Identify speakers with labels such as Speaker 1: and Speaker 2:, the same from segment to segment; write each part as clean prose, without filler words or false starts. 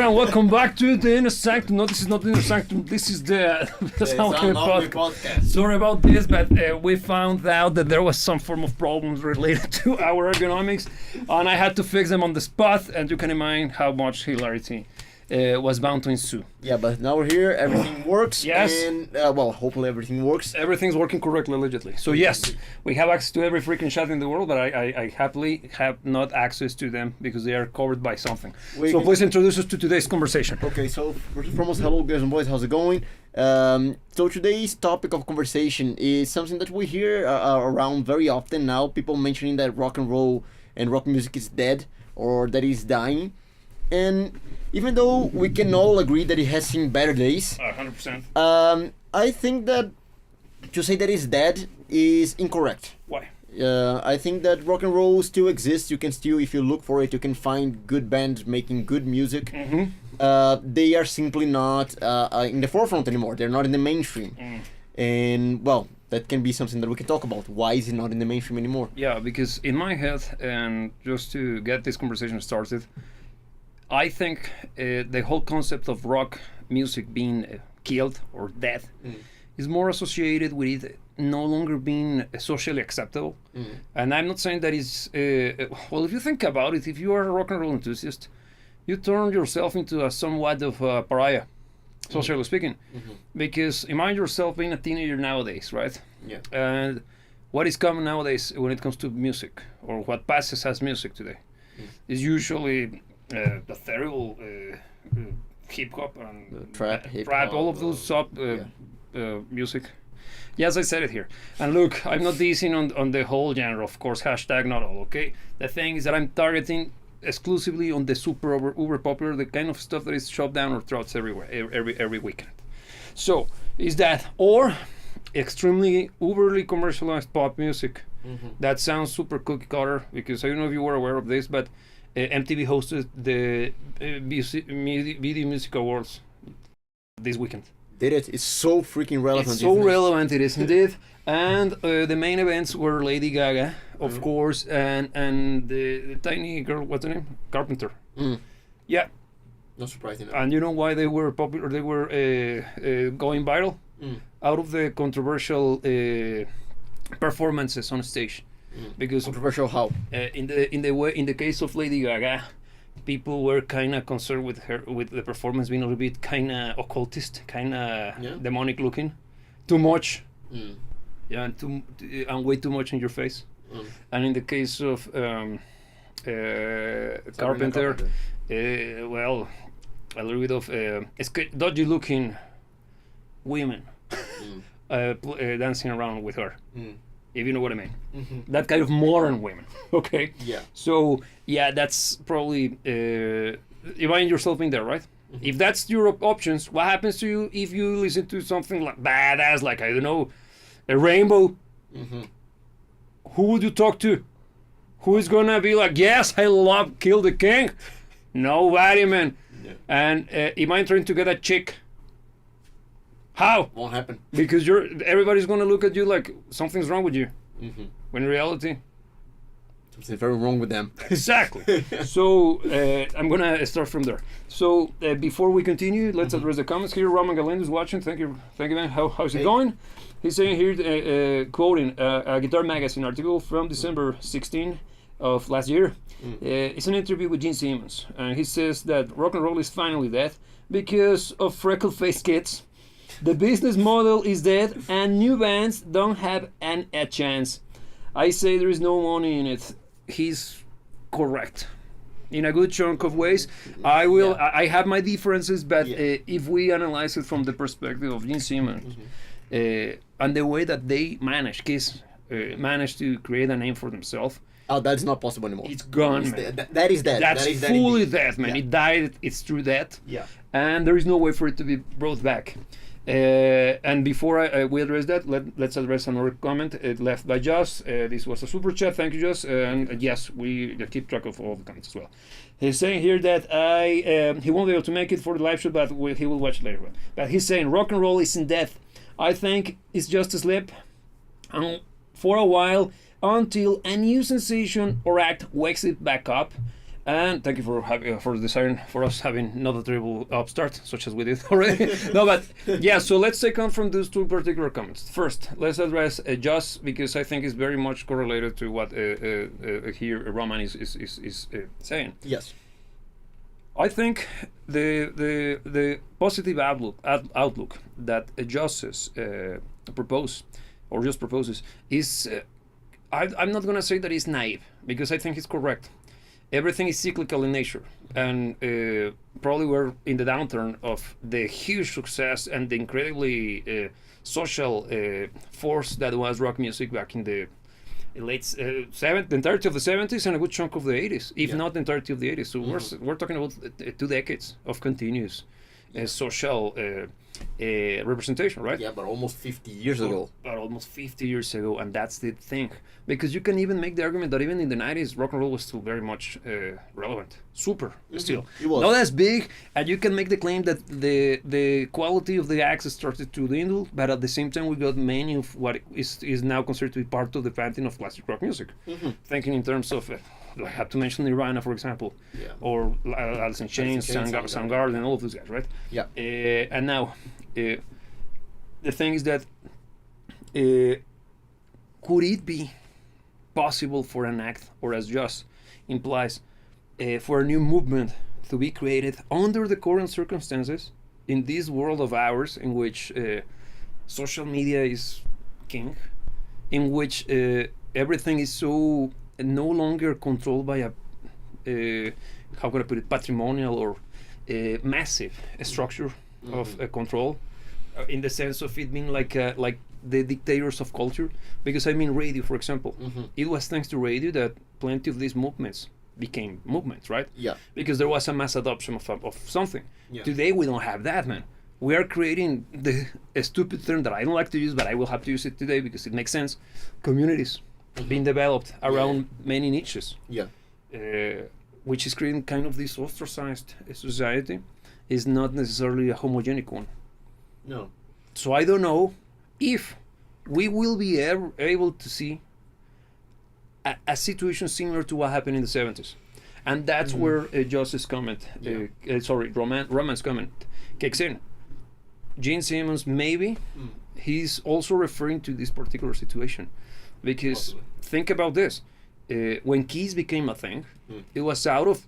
Speaker 1: there, and welcome back to the Inner Sanctum. No, this is not the Inner Sanctum. This is the podcast. Sorry about this, but we found out that there was some form of problems related to our ergonomics, and I had to fix them on the spot. And you can imagine how much hilarity was bound to ensue.
Speaker 2: Yeah, but now we're here. Everything works.
Speaker 1: Yes.
Speaker 2: And well, hopefully everything works.
Speaker 1: Everything's working correctly, allegedly. So yes, we have access to every freaking chat in the world, but I happily have not access to them because they are covered by something. So please introduce us to today's conversation.
Speaker 2: Okay, so first and foremost, hello guys and boys, how's it going? So today's topic of conversation is something that we hear around very often now. People mentioning that rock and roll and rock music is dead or that it's dying. And even though we can all agree that it has seen better days,
Speaker 1: 100%.
Speaker 2: I think that to say that it's dead is incorrect.
Speaker 1: Why?
Speaker 2: I think that rock and roll still exists. You can still, if you look for it, you can find good bands making good music.
Speaker 1: Mm-hmm.
Speaker 2: They are simply not in the forefront anymore. They're not in the mainstream. And, well, that can be something that we can talk about. Why is it not in the mainstream anymore?
Speaker 1: Yeah, because in my head, and just to get this conversation started, I think the whole concept of rock music being killed or dead is more associated with it no longer being socially acceptable. And I'm not saying that is well, if you think about it, if you are a rock and roll enthusiast, you turn yourself into a somewhat of a pariah, socially speaking, because imagine yourself being a teenager nowadays, right?
Speaker 2: Yeah.
Speaker 1: And what is common nowadays when it comes to music, or what passes as music today, is usually the terrible hip hop and
Speaker 2: trap,
Speaker 1: all of those music. Yes, I said it here. And look, I'm not dissing on the whole genre, of course, hashtag not all, okay? The thing is that I'm targeting exclusively on the super uber popular, the kind of stuff that is shoved down our throats everywhere, every weekend. So, is that, or extremely uberly commercialized pop music that sounds super cookie cutter, because I don't know if you were aware of this, but MTV hosted the Video Music Awards this weekend.
Speaker 2: Did it? It's so freaking relevant.
Speaker 1: It's so relevant, it is indeed. And the main events were Lady Gaga, of course, and the tiny girl, what's her name? Carpenter. Yeah.
Speaker 2: Not surprising.
Speaker 1: And you know why they were popular? They were going viral out of the controversial performances on stage. Because
Speaker 2: controversial how?
Speaker 1: In the case of Lady Gaga, people were kind of concerned with the performance being a little bit kind of occultist, kind of demonic looking, too much, and way too much in your face. And in the case of Carpenter, well, a little bit of dodgy looking women dancing around with her. If you know what I mean. That kind of modern women, okay?
Speaker 2: Yeah.
Speaker 1: So, yeah, that's probably, imagine yourself in there, right? If that's your options, what happens to you if you listen to something like badass, like, I don't know, a Rainbow? Who would you talk to? Who is gonna be like, yes, I love Kill the King? Nobody, man. Yeah. And imagine trying to get a chick. How?
Speaker 2: Won't happen.
Speaker 1: Because everybody's gonna look at you like something's wrong with you. When in reality,
Speaker 2: something's very wrong with them.
Speaker 1: Exactly. So I'm gonna start from there. So before we continue, let's address the comments here. Roman Galindo is watching. Thank you, man. How's it going? He's saying here, quoting a Guitar Magazine article from December 16 of last year. It's an interview with Gene Simmons, and he says that rock and roll is finally dead because of freckle-faced kids. The business model is dead, and new bands don't have a chance. I say there is no money in it. He's correct in a good chunk of ways. I have my differences, but if we analyze it from the perspective of Gene Simmons and the way that they Kiss managed to create a name for themselves.
Speaker 2: Oh, that's not possible anymore.
Speaker 1: It's gone, man.
Speaker 2: That is dead.
Speaker 1: That's
Speaker 2: that is
Speaker 1: fully dead, man. It died. It's true dead.
Speaker 2: Yeah.
Speaker 1: And there is no way for it to be brought back. And before we address that, let's address another comment left by Joss. This was a super chat. Thank you, Joss. And yes, we keep track of all the comments as well. He's saying here that he won't be able to make it for the live show, but he will watch it later. But he's saying rock and roll isn't dead. I think it's just a slip for a while until a new sensation or act wakes it back up. And thank you for having for desiring for us having not a terrible upstart such as we did already. No, but yeah. So let's take on from those two particular comments. First, let's address just because I think it's very much correlated to what here Roman is saying.
Speaker 2: Yes.
Speaker 1: I think the positive outlook that Justice proposes is I'm not gonna say that it's naive because I think it's correct. Everything is cyclical in nature, and probably we're in the downturn of the huge success and the incredibly social force that was rock music back in the the entirety of the 70s and a good chunk of the 80s, if not the entirety of the 80s. So we're talking about 2 decades of continuous social representation, right?
Speaker 2: Yeah, but almost 50 years ago.
Speaker 1: But almost 50 years ago, and that's the thing. Because you can even make the argument that even in the 90s, rock and roll was still very much relevant. Super, still.
Speaker 2: It was.
Speaker 1: Not as big, and you can make the claim that the quality of the acts started to dwindle, but at the same time, we got many of what is now considered to be part of the pantheon of classic rock music. Thinking in terms of, I have to mention Nirvana, for example, or Alice in Chains, Soundgarden, all of those guys, right?
Speaker 2: Yeah.
Speaker 1: And now, the thing is that could it be possible for an act, or as Joss implies, for a new movement to be created under the current circumstances in this world of ours in which social media is king, in which everything is so no longer controlled by a how can I put it, patrimonial or massive structure of control, in the sense of it being like the dictators of culture. Because I mean, radio, for example, it was thanks to radio that plenty of these movements became movements, right?
Speaker 2: Yeah.
Speaker 1: Because there was a mass adoption of something.
Speaker 2: Yeah.
Speaker 1: Today we don't have that, man. We are creating a stupid term that I don't like to use, but I will have to use it today because it makes sense. Communities being developed around many niches.
Speaker 2: Yeah.
Speaker 1: Which is creating kind of this ostracized society. Is not necessarily a homogenic one.
Speaker 2: No.
Speaker 1: So I don't know if we will be able to see a situation similar to what happened in the 70s. And that's where Joss's comment, Roman's comment kicks in. Gene Simmons, maybe, he's also referring to this particular situation. Because think about this. When Kiss became a thing, it was out of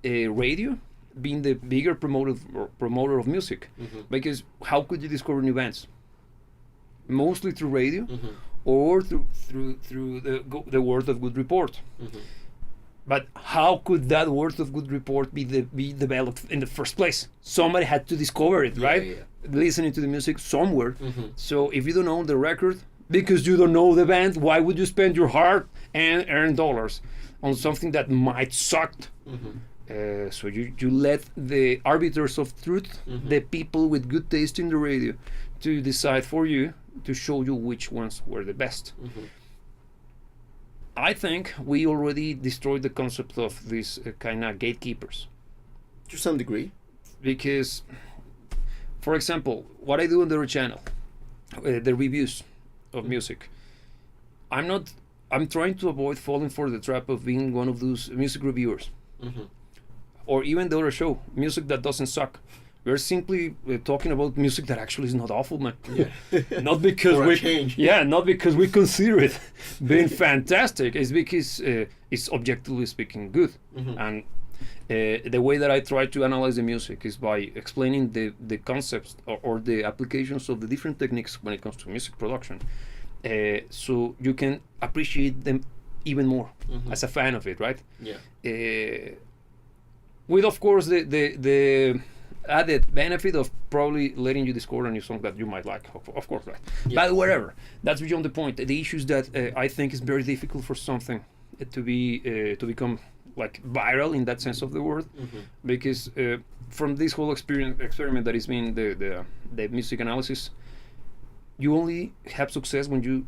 Speaker 1: radio being the bigger promoter of music. Because how could you discover new bands? Mostly through radio, or through the word of good report. But how could that word of good report be developed in the first place? Somebody had to discover it, right? Listening to the music somewhere. So if you don't own the record, because you don't know the band, why would you spend your heart and earn dollars on something that might suck? So you let the arbiters of truth, the people with good taste in the radio, to decide for you, to show you which ones were the best. I think we already destroyed the concept of these kind of gatekeepers.
Speaker 2: To some degree.
Speaker 1: Because, for example, what I do on the channel, the reviews of music, I'm trying to avoid falling for the trap of being one of those music reviewers. Or even the other show, music that doesn't suck. We're simply talking about music that actually is not awful, man. Not because not because we consider it being fantastic. It's because it's objectively speaking good. And the way that I try to analyze the music is by explaining the concepts or the applications of the different techniques when it comes to music production, so you can appreciate them even more as a fan of it, right? With, of course, the added benefit of probably letting you discover a new song that you might like, of course, right? But whatever, that's beyond the point. The issue is that I think it's very difficult for something to become like viral in that sense of the word, because from this whole experiment that is being the music analysis, you only have success when you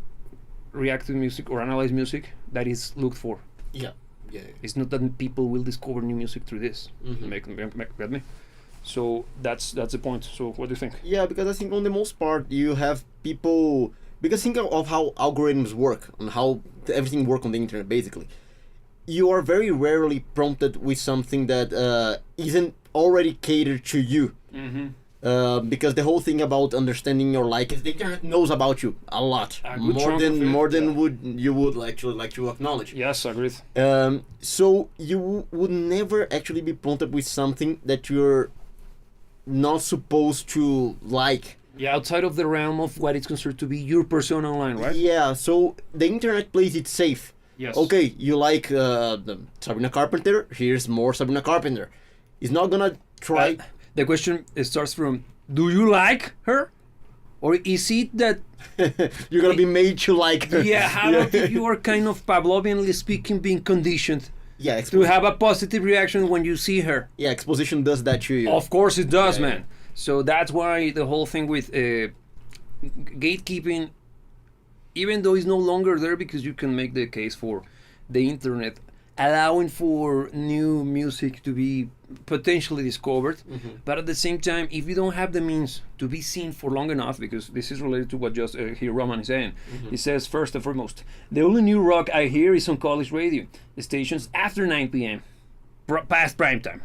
Speaker 1: react to music or analyze music that is looked for. It's not that people will discover new music through this. Get me? So that's the point. So what do you think?
Speaker 2: Yeah, because I think on the most part you have people, because think of how algorithms work and how everything works on the internet basically. you are very rarely prompted with something that isn't already catered to you. Because the whole thing about understanding your like is the internet knows about you a lot, more than would you would actually like to acknowledge.
Speaker 1: Yes, agreed.
Speaker 2: So you would never actually be prompted with something that you're not supposed to like.
Speaker 1: Yeah, outside of the realm of what is considered to be your persona online, right?
Speaker 2: Yeah, so the internet plays it safe.
Speaker 1: Yes.
Speaker 2: Okay, you like Sabrina Carpenter, here's more Sabrina Carpenter. It's not gonna try...
Speaker 1: The question starts from, do you like her? Or is it that...
Speaker 2: you're gonna be made to like her.
Speaker 1: Yeah, how about if you are kind of Pavlovianly speaking being conditioned to have a positive reaction when you see her?
Speaker 2: Yeah, exposition does that to you.
Speaker 1: Of course it does, man. So that's why the whole thing with gatekeeping, even though it's no longer there, because you can make the case for the internet allowing for new music to be potentially discovered, but at the same time, if you don't have the means to be seen for long enough, because this is related to what just here Roman is saying, he says, first and foremost, the only new rock I hear is on college radio stations after 9 p.m. Past prime time.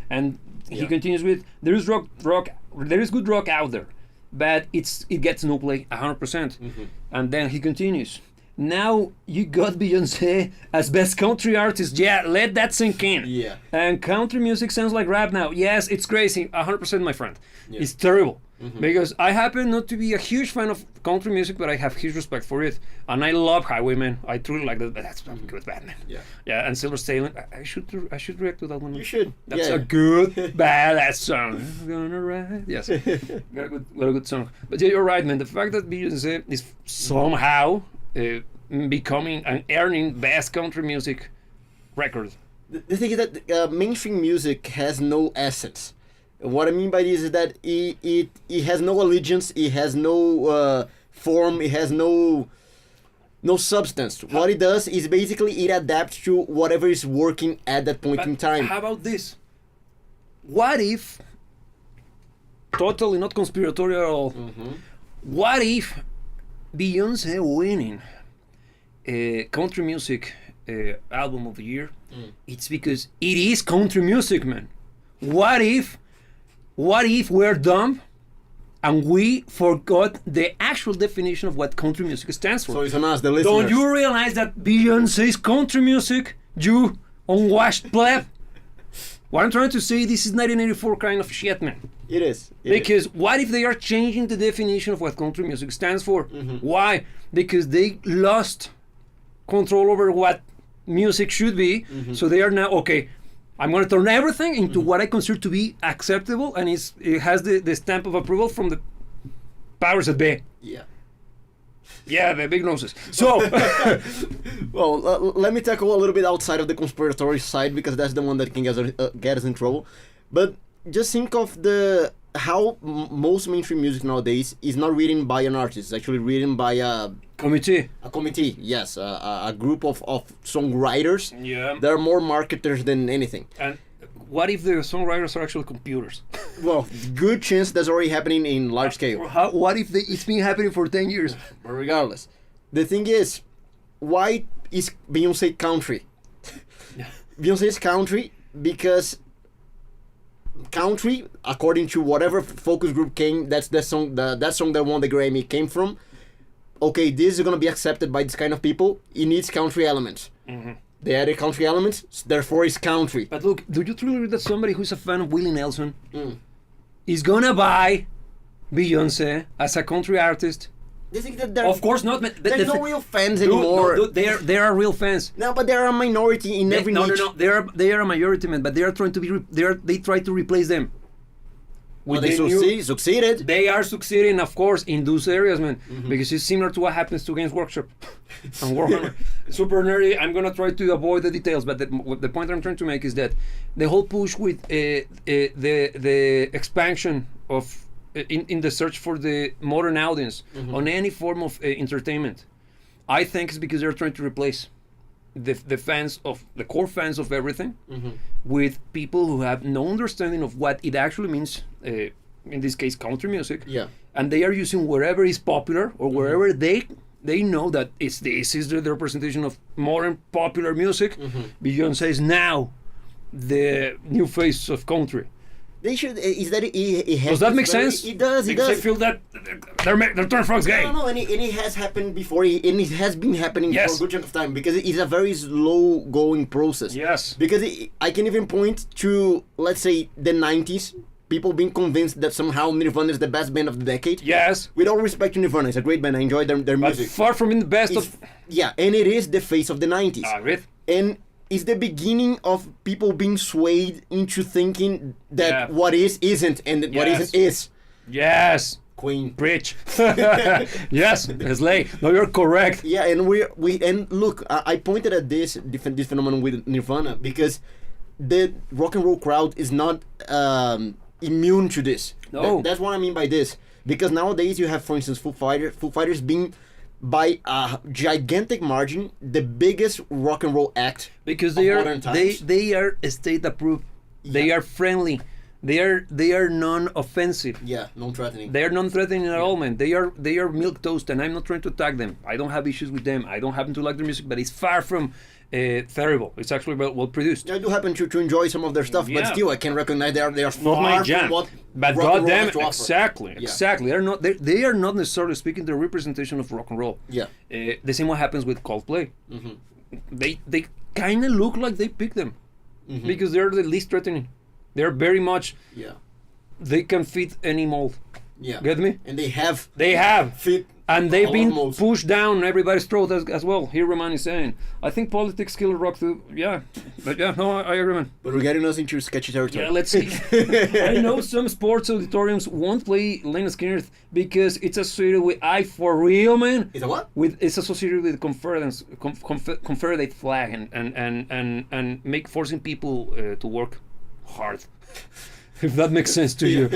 Speaker 1: And he continues with, there is good rock out there, but it gets no play 100%. And then he continues, now you got Beyonce as best country artist. Yeah, let that sink in.
Speaker 2: Yeah.
Speaker 1: And country music sounds like rap now. Yes, it's crazy. 100%, my friend. Yeah. It's terrible. Because I happen not to be a huge fan of country music, but I have huge respect for it. And I love Highwayman. I truly like that. But that's a good band, man. Yeah. Yeah, and Silver Sailing. I should react to that one.
Speaker 2: You should.
Speaker 1: That's a good, badass song. I'm gonna ride. Yes. What a good song. But yeah, you're right, man. The fact that Beyonce is somehow becoming and earning best country music record.
Speaker 2: The thing is that mainstream music has no essence. What I mean by this is that it has no allegiance, it has no form, it has no substance. What it does is basically it adapts to whatever is working at that point in time.
Speaker 1: How about this? What if, totally not conspiratorial at all, what if Beyonce winning country music album of the year, it's because it is country music, man. What if we're dumb and we forgot the actual definition of what country music stands for?
Speaker 2: So it's on us, the listeners.
Speaker 1: Don't you realize that Beyonce is country music, you unwashed pleb? What I'm trying to say, this is 1984 kind of shit, man.
Speaker 2: It is.
Speaker 1: Because what if they are changing the definition of what country music stands for? Why? Because they lost control over what music should be. So they are now, okay, I'm going to turn everything into what I consider to be acceptable, and it has the stamp of approval from the powers that be.
Speaker 2: Yeah.
Speaker 1: Yeah, the big noses. So,
Speaker 2: well, let me tackle a little bit outside of the conspiratory side, because that's the one that can get us in trouble. But just think of how most mainstream music nowadays is not written by an artist. It's actually written by a
Speaker 1: committee.
Speaker 2: A committee, yes, a group of songwriters.
Speaker 1: Yeah.
Speaker 2: They're more marketers than anything.
Speaker 1: And what if the songwriters are actually computers?
Speaker 2: Well, good chance that's already happening in large scale.
Speaker 1: What if it's been happening for 10 years?
Speaker 2: But regardless, the thing is, why is Beyonce country? Beyonce is country because country, according to whatever focus group came, that's the song. That song that won the Grammy came from. Okay, this is gonna be accepted by this kind of people. It needs country elements. They added country elements, therefore it's country.
Speaker 1: But look, do you truly read that somebody who's a fan of Willie Nelson is gonna buy Beyonce as a country artist?
Speaker 2: They think that
Speaker 1: of course not.
Speaker 2: There's no real fans anymore.
Speaker 1: No, there are real fans.
Speaker 2: No, but there are a minority in every niche.
Speaker 1: No. They are a majority, man. But they are trying to be. They try to replace them.
Speaker 2: Well, they succeeded.
Speaker 1: They are succeeding, of course, in those areas, man. Because it's similar to what happens to Games Workshop and Warhammer. Super nerdy. I'm gonna try to avoid the details, but the point I'm trying to make is that the whole push with the expansion of in the search for the modern audience on any form of entertainment, I think it's because they're trying to replace the fans of the core fans of everything with people who have no understanding of what it actually means, in this case country music, and they are using wherever is popular or wherever they They know that this is the representation of modern popular music. Beyonce is now the new face of country.
Speaker 2: They should. Is that it has?
Speaker 1: Does that make sense?
Speaker 2: It does. It
Speaker 1: Because
Speaker 2: does.
Speaker 1: I feel that they're turning frogs gay.
Speaker 2: No, and it has happened before, and it has been happening
Speaker 1: Yes.
Speaker 2: for a good chunk of time because it's a very slow going process.
Speaker 1: Yes.
Speaker 2: Because I can even point to, let's say, the 90s, people being convinced that somehow Nirvana is the best band of the decade.
Speaker 1: Yes.
Speaker 2: With all respect to Nirvana, it's a great band. I enjoy their
Speaker 1: But
Speaker 2: music.
Speaker 1: far from being the best
Speaker 2: It's-
Speaker 1: of.
Speaker 2: yeah, and it is the face of the 90s.
Speaker 1: Agreed.
Speaker 2: And it's the beginning of people being swayed into thinking that
Speaker 1: Yeah.
Speaker 2: what is isn't, and that what
Speaker 1: Yes.
Speaker 2: isn't is.
Speaker 1: Yes.
Speaker 2: Queen.
Speaker 1: Preach. Yes. Slay. No, you're correct.
Speaker 2: Yeah, and and look, I pointed at this phenomenon with Nirvana because the rock and roll crowd is not immune to this.
Speaker 1: No.
Speaker 2: That's what I mean by this. Because nowadays you have, for instance, Foo Fighters being by a gigantic margin the biggest rock and roll act
Speaker 1: Because
Speaker 2: of
Speaker 1: they are
Speaker 2: modern times.
Speaker 1: they are state approved. They
Speaker 2: Yeah.
Speaker 1: are friendly. They are non-offensive.
Speaker 2: Yeah, non-threatening.
Speaker 1: They are non-threatening at all, man. They are milk toast, and I'm not trying to attack them. I don't have issues with them. I don't happen to like their music, but it's far from terrible. It's actually well produced.
Speaker 2: I do happen to enjoy some of their stuff, but
Speaker 1: Yeah.
Speaker 2: still I can recognize they are
Speaker 1: Not
Speaker 2: far
Speaker 1: my
Speaker 2: from
Speaker 1: jam.
Speaker 2: what
Speaker 1: But
Speaker 2: rock and roll
Speaker 1: goddamn,
Speaker 2: has to offer.
Speaker 1: exactly,
Speaker 2: Yeah.
Speaker 1: exactly. They are not necessarily speaking the representation of rock and roll.
Speaker 2: Yeah.
Speaker 1: The same what happens with Coldplay.
Speaker 2: Mm-hmm.
Speaker 1: They kind of look like they picked them because they're the least threatening. They're very much.
Speaker 2: Yeah.
Speaker 1: They can fit any mold.
Speaker 2: Yeah.
Speaker 1: Get me?
Speaker 2: And they have
Speaker 1: They have.
Speaker 2: fit.
Speaker 1: And they've
Speaker 2: all
Speaker 1: been
Speaker 2: molds.
Speaker 1: pushed down everybody's throat as well. Here Roman is saying, I think politics kill rock too. Yeah. But yeah, no, I agree, man.
Speaker 2: But we're getting us into sketchy territory.
Speaker 1: Yeah, let's see. I know some sports auditoriums won't play Leonard Skinner because it's associated with for real, man.
Speaker 2: Is it what?
Speaker 1: It's associated with Confederate flag and make forcing people to work hard. If that makes sense to you.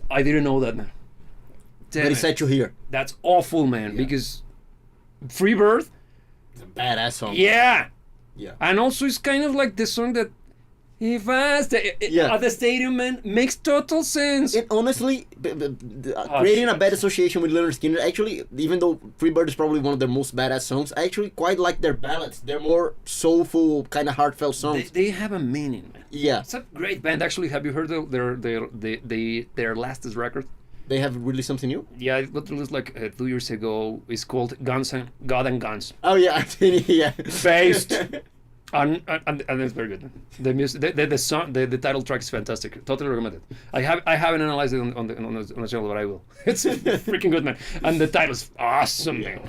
Speaker 1: I didn't know that, man. Damn
Speaker 2: Very
Speaker 1: it.
Speaker 2: sad to hear.
Speaker 1: That's awful, man.
Speaker 2: Yeah.
Speaker 1: Because Freebird,
Speaker 2: It's a badass song.
Speaker 1: yeah.
Speaker 2: Yeah.
Speaker 1: And also it's kind of like the song that if I stay
Speaker 2: Yeah.
Speaker 1: at the stadium, man, makes total sense.
Speaker 2: And honestly, creating a bad association with Leonard Skinner, actually, even though Freebird is probably one of their most badass songs, I actually quite like their ballads. They're more soulful, kind of heartfelt songs.
Speaker 1: They have a meaning, man.
Speaker 2: Yeah.
Speaker 1: It's a great band. Actually, have you heard their latest record?
Speaker 2: They have released something new?
Speaker 1: Yeah, it was released like 2 years ago. It's called God and Guns.
Speaker 2: Oh, yeah. yeah.
Speaker 1: Based. And it's very good. The music, the song, the title track is fantastic. Totally recommend it. I haven't analyzed it on the channel, but I will. It's freaking good, man. And the title's awesome, man.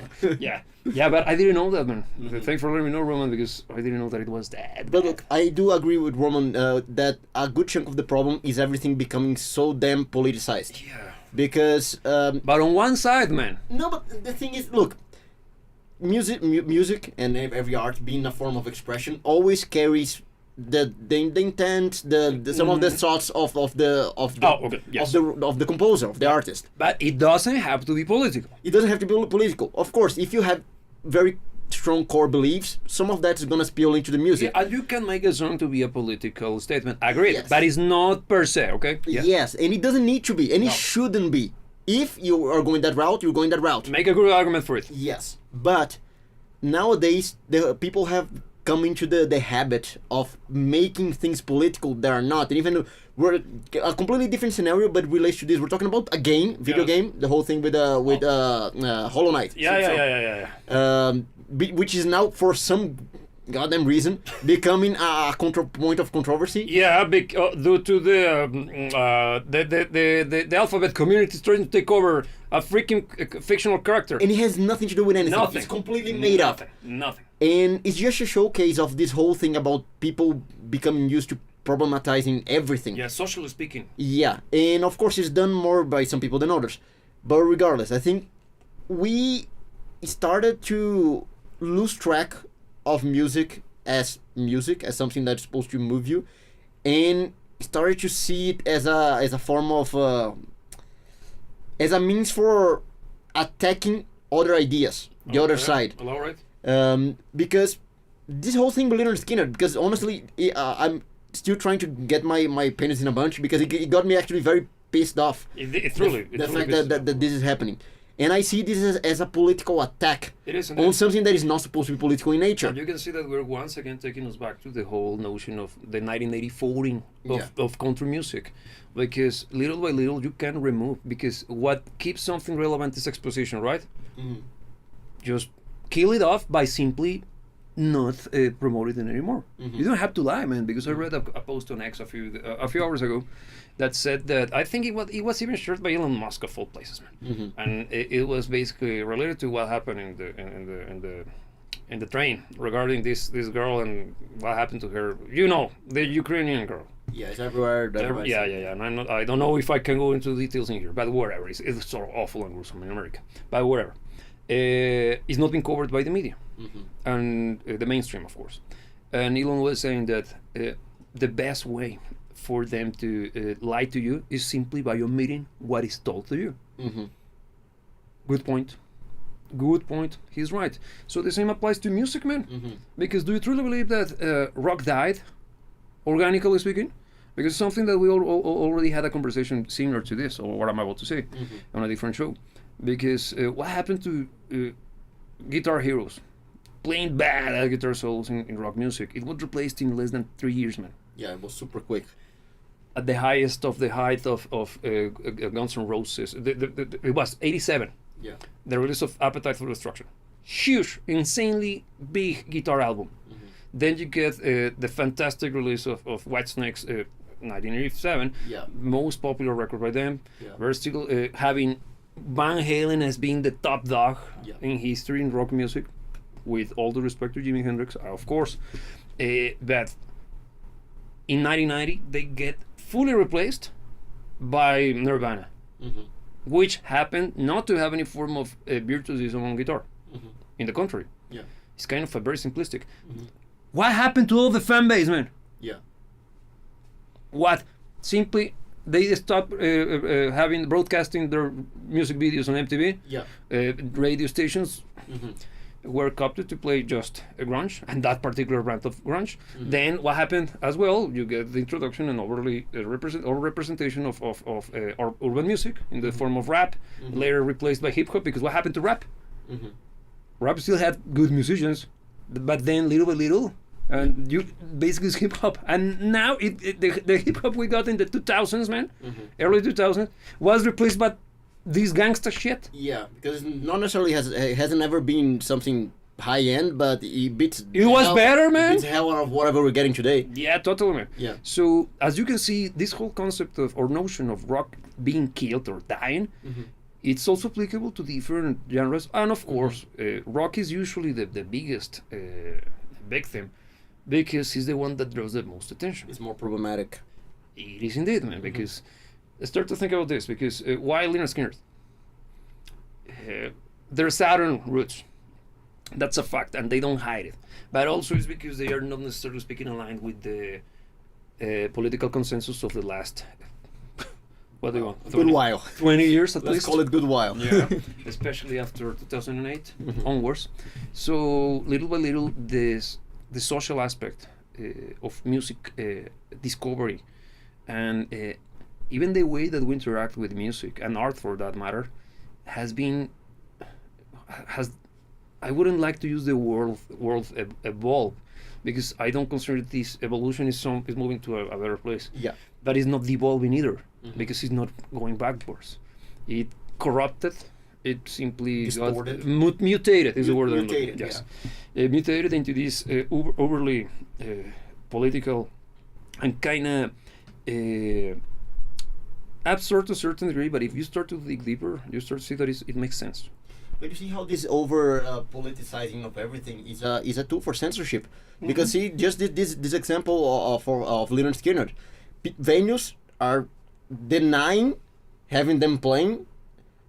Speaker 1: Yeah, but I didn't know that, man. Thanks for letting me know, Roman, because I didn't know that it was that.
Speaker 2: But look, I do agree with Roman that a good chunk of the problem is everything becoming so damn politicized.
Speaker 1: Yeah.
Speaker 2: Because
Speaker 1: But on one side, man.
Speaker 2: no, but the thing is, look, music and every art being a form of expression always carries the intent, the some of the thoughts of the
Speaker 1: Yes.
Speaker 2: of the composer, of the artist.
Speaker 1: But it doesn't have to be political.
Speaker 2: It doesn't have to be political. Of course, if you have very strong core beliefs, some of that is gonna spill into the music.
Speaker 1: Yeah, and you can make a song to be a political statement. Agreed.
Speaker 2: Yes.
Speaker 1: But it's not per se, okay? Yeah.
Speaker 2: Yes, and it doesn't need to be, and
Speaker 1: No.
Speaker 2: it shouldn't be. If you are going that route, you're going that route.
Speaker 1: Make a good argument for it.
Speaker 2: Yes, but nowadays the people have come into the habit of making things political that are not. And even though we're a completely different scenario, but relates to this. We're talking about a game, video
Speaker 1: Yeah.
Speaker 2: game, the whole thing with Hollow Knight.
Speaker 1: Yeah.
Speaker 2: Which is now for some goddamn reason becoming a point of controversy.
Speaker 1: Yeah, due to the alphabet community is trying to take over a freaking fictional character.
Speaker 2: And it has nothing to do with anything.
Speaker 1: Nothing.
Speaker 2: It's completely made up.
Speaker 1: Nothing.
Speaker 2: And it's just a showcase of this whole thing about people becoming used to problematizing everything.
Speaker 1: Yeah, socially speaking.
Speaker 2: Yeah, and of course it's done more by some people than others. But regardless, I think we started to lose track of music as something that's supposed to move you, and started to see it as a form of as a means for attacking other ideas, the other side.
Speaker 1: All right.
Speaker 2: Because this whole thing with Leonard Skinner, because honestly, I'm still trying to get my penis in a bunch because it got me actually very pissed off.
Speaker 1: It truly.
Speaker 2: The fact that this is happening. And I see this as a political attack
Speaker 1: It is,
Speaker 2: on something that is not supposed to be political in nature.
Speaker 1: and you can see that we're once again taking us back to the whole notion of the 1980 folding of country music, because little by little you can remove, because what keeps something relevant is exposition, right?
Speaker 2: Mhm.
Speaker 1: Just kill it off by simply not promoting it anymore. You don't have to lie, man, because I read a post on X a few hours ago that said that I think it was even shared by Elon Musk of all places, man, and it was basically related to what happened in the train regarding this girl and what happened to her. You know, the Ukrainian girl.
Speaker 2: Yeah, it's everywhere.
Speaker 1: Yeah. And I don't know if I can go into details in here, but whatever. It's so awful and gruesome in America. But whatever. It's not been covered by the media and the mainstream, of course. And Elon was saying that the best way for them to lie to you is simply by omitting what is told to you. Good point. Good point. He's right. So the same applies to music, man. Because do you truly believe that rock died, organically speaking? Because something that we already had a conversation similar to this, or what I'm about to say, on a different show. Because what happened to guitar heroes playing bad guitar solos in rock music? It was replaced in less than 3 years, man.
Speaker 2: Yeah, it was super quick.
Speaker 1: At the highest of the height of Guns N' Roses, it was 87.
Speaker 2: Yeah.
Speaker 1: The release of Appetite for Destruction. Huge, insanely big guitar album. Then you get the fantastic release of Whitesnake's 1987, most popular record by them. We're still having Van Halen as being the top dog in history in rock music, with all the respect to Jimi Hendrix, of course. But in 1990, they get fully replaced by Nirvana, which happened not to have any form of virtuosism on guitar. In the contrary, it's kind of a very simplistic. What happened to all the fan base, man? What? Simply, they stopped having broadcasting their music videos on MTV. Radio stations were opted to play just grunge, and that particular brand of grunge. Then what happened as well? You get the introduction and overly representation of urban music in the form of rap, later replaced by hip hop. Because what happened to rap? Rap still had good musicians, but then little by little, and you basically it's hip hop. And now the hip hop we got in the 2000s, man, early 2000s, was replaced by this gangsta shit.
Speaker 2: Yeah, because not necessarily it hasn't ever been something high end, but it beats.
Speaker 1: It was better, man.
Speaker 2: It beats hell out of whatever we're getting today.
Speaker 1: Yeah, totally, man.
Speaker 2: Yeah.
Speaker 1: So as you can see, this whole concept of or notion of rock being killed or dying, it's also applicable to different genres. And of course, rock is usually the biggest victim, because he's the one that draws the most attention.
Speaker 2: It's more problematic.
Speaker 1: It is indeed, man. Because start to think about this. Because why Lynyrd Skynyrd? They're Southern roots. That's a fact, and they don't hide it. But also it's because they are not necessarily speaking aligned with the political consensus of the last. What do you want?
Speaker 2: Good while.
Speaker 1: 20 years at least.
Speaker 2: Let's call it good while.
Speaker 1: Yeah, especially after 2008 onwards. So little by little, the social aspect of music discovery, and even the way that we interact with music and art, for that matter, has I wouldn't like to use the word evolve, because I don't consider this evolution is moving to a better place.
Speaker 2: Yeah.
Speaker 1: But it's not devolving either, because it's not going backwards. It corrupted. It simply
Speaker 2: Distorted.
Speaker 1: Mutated is the word.
Speaker 2: Mutated,
Speaker 1: yes. Mutated into this overly political and kind of absurd to a certain degree. But if you start to dig deeper, you start to see that it makes sense.
Speaker 2: But you see how this over politicizing of everything is a tool for censorship. Because see, just this example of Lynyrd Skynyrd, venues are denying having them playing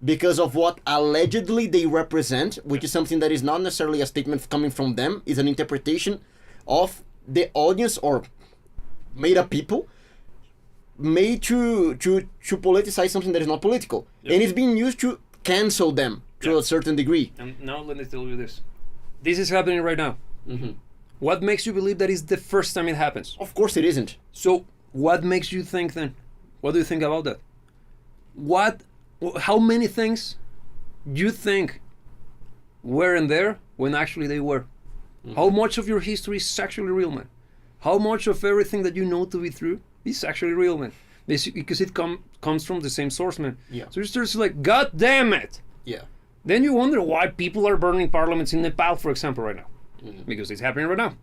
Speaker 2: because of what allegedly they represent, which is something that is not necessarily a statement coming from them, is an interpretation of the audience or made up people made to politicize something that is not political. And it's being used to cancel them to a certain degree.
Speaker 1: And now let me tell you this. This is happening right now. What makes you believe that is the first time it happens?
Speaker 2: Of course it isn't.
Speaker 1: So what makes you think then? What do you think about that? How many things you think weren't there when actually they were. How much of your history is actually real, man? How much of everything that you know to be true is actually real, man? Basically, because it comes from the same source, man.
Speaker 2: Yeah.
Speaker 1: So you start to like, God damn it!
Speaker 2: Yeah.
Speaker 1: Then you wonder why people are burning parliaments in Nepal, for example, right now. Because it's happening right now.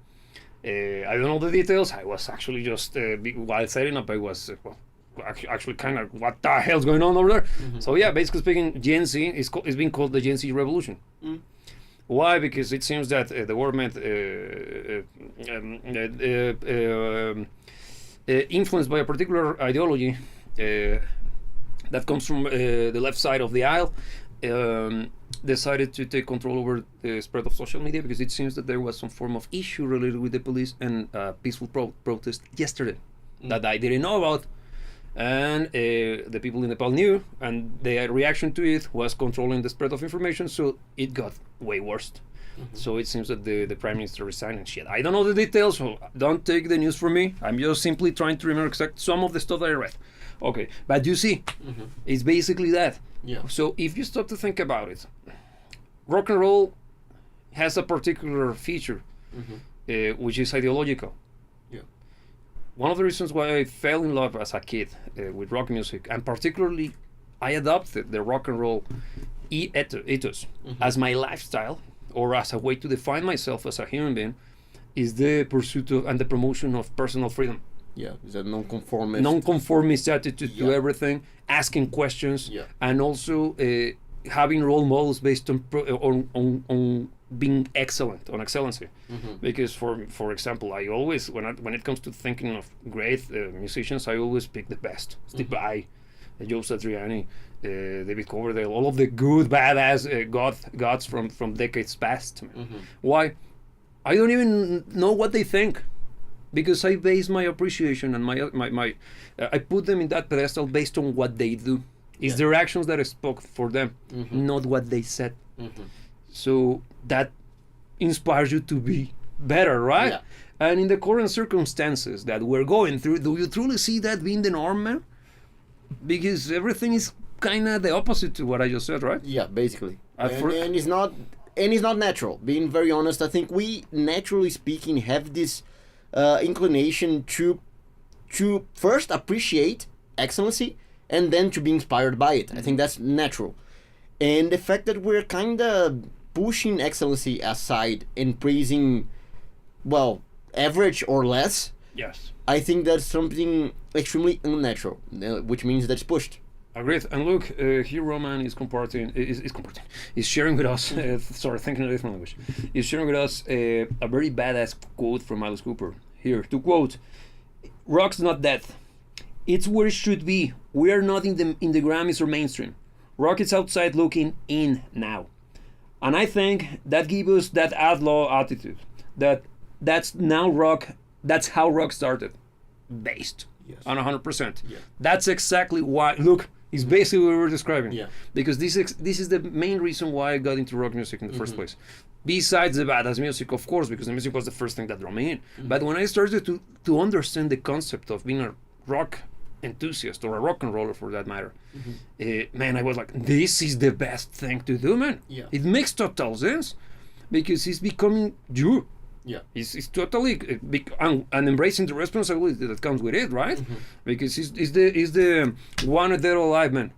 Speaker 1: I don't know the details. I was actually just, while setting up, I was actually kind of, what the hell's going on over there? So yeah, basically speaking, Gen Z is being called the Gen Z revolution. Why? Because it seems that the government, influenced by a particular ideology that comes from the left side of the aisle, decided to take control over the spread of social media, because it seems that there was some form of issue related with the police and peaceful protest yesterday that I didn't know about, and the people in Nepal knew, and their reaction to it was controlling the spread of information, so it got way worse. So it seems that the prime minister resigned and shit. I don't know the details, so don't take the news from me. I'm just simply trying to remember exact some of the stuff that I read. Okay, but you see, it's basically that.
Speaker 2: Yeah.
Speaker 1: So if you stop to think about it, rock and roll has a particular feature, which is ideological.
Speaker 2: Yeah.
Speaker 1: One of the reasons why I fell in love as a kid with rock music, and particularly I adopted the rock and roll ethos as my lifestyle, or as a way to define myself as a human being, is the pursuit of and the promotion of personal freedom.
Speaker 2: Yeah, is that non-conformist?
Speaker 1: Non-conformist attitude to everything, asking questions, and also having role models based on being excellent, on excellency. Because for example, I always when it comes to thinking of great musicians, I always pick the best. Steve Vai, Joe Satriani, David Coverdale, all of the good badass gods from decades past. Why? I don't even know what they think, because I base my appreciation and my I put them in that pedestal based on what they do. It's their actions that I spoke for them, not what they said. So that inspires you to be better, right?
Speaker 2: Yeah.
Speaker 1: And in the current circumstances that we're going through, do you truly see that being the norm, man? Because everything is kind of the opposite to what I just said, right?
Speaker 2: Yeah, basically. And it's not natural. Being very honest, I think we, naturally speaking, have this inclination to first appreciate excellency and then to be inspired by it. I think that's natural. And the fact that we're kind of pushing excellency aside and praising, well, average or less,
Speaker 1: Yes.
Speaker 2: I think that's something extremely unnatural, which means that's pushed.
Speaker 1: Agreed. And look, here Roman is sharing with us, sorry, thinking a different language, is sharing with us a very badass quote from Alice Cooper. Here, to quote, "Rock's not dead. It's where it should be. We are not in the Grammys or mainstream. Rock is outside looking in now." And I think that gives us that outlaw attitude. That's now rock. That's how rock started, based on 100%.
Speaker 2: Yeah.
Speaker 1: That's exactly why. Look, it's basically what we were describing.
Speaker 2: Yeah.
Speaker 1: Because this is the main reason why I got into rock music in the first place. Besides the badass music, of course, because the music was the first thing that drew me in. But when I started to understand the concept of being a rock enthusiast, or a rock and roller for that matter, man, I was like, this is the best thing to do, man.
Speaker 2: Yeah.
Speaker 1: It makes total sense, because it's becoming you.
Speaker 2: Yeah.
Speaker 1: It's totally and embracing the responsibility that comes with it, right? Because it's the one dead or alive, man.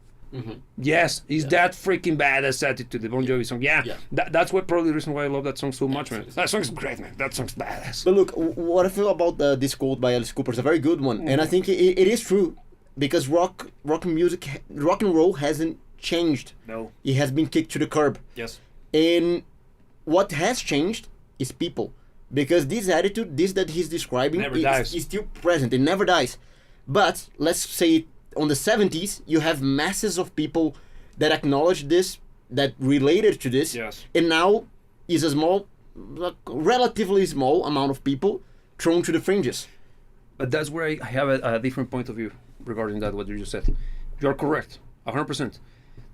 Speaker 1: Yes, it's that freaking badass attitude, the Bon Jovi song. Yeah. That's what probably the reason why I love that song so much, man. That song's great, man. That song's badass.
Speaker 2: But look, what I feel about this quote by Alice Cooper is a very good one, and I think it is true, because rock music, rock and roll hasn't changed.
Speaker 1: No.
Speaker 2: It has been kicked to the curb.
Speaker 1: Yes.
Speaker 2: And what has changed is people. Because this attitude, this that he's describing, is still present. It never dies. But let's say on the 70s, you have masses of people that acknowledge this, that related to this.
Speaker 1: Yes.
Speaker 2: And now is a small, relatively small amount of people thrown to the fringes.
Speaker 1: But that's where I have a different point of view regarding that, what you just said. You're correct, 100%.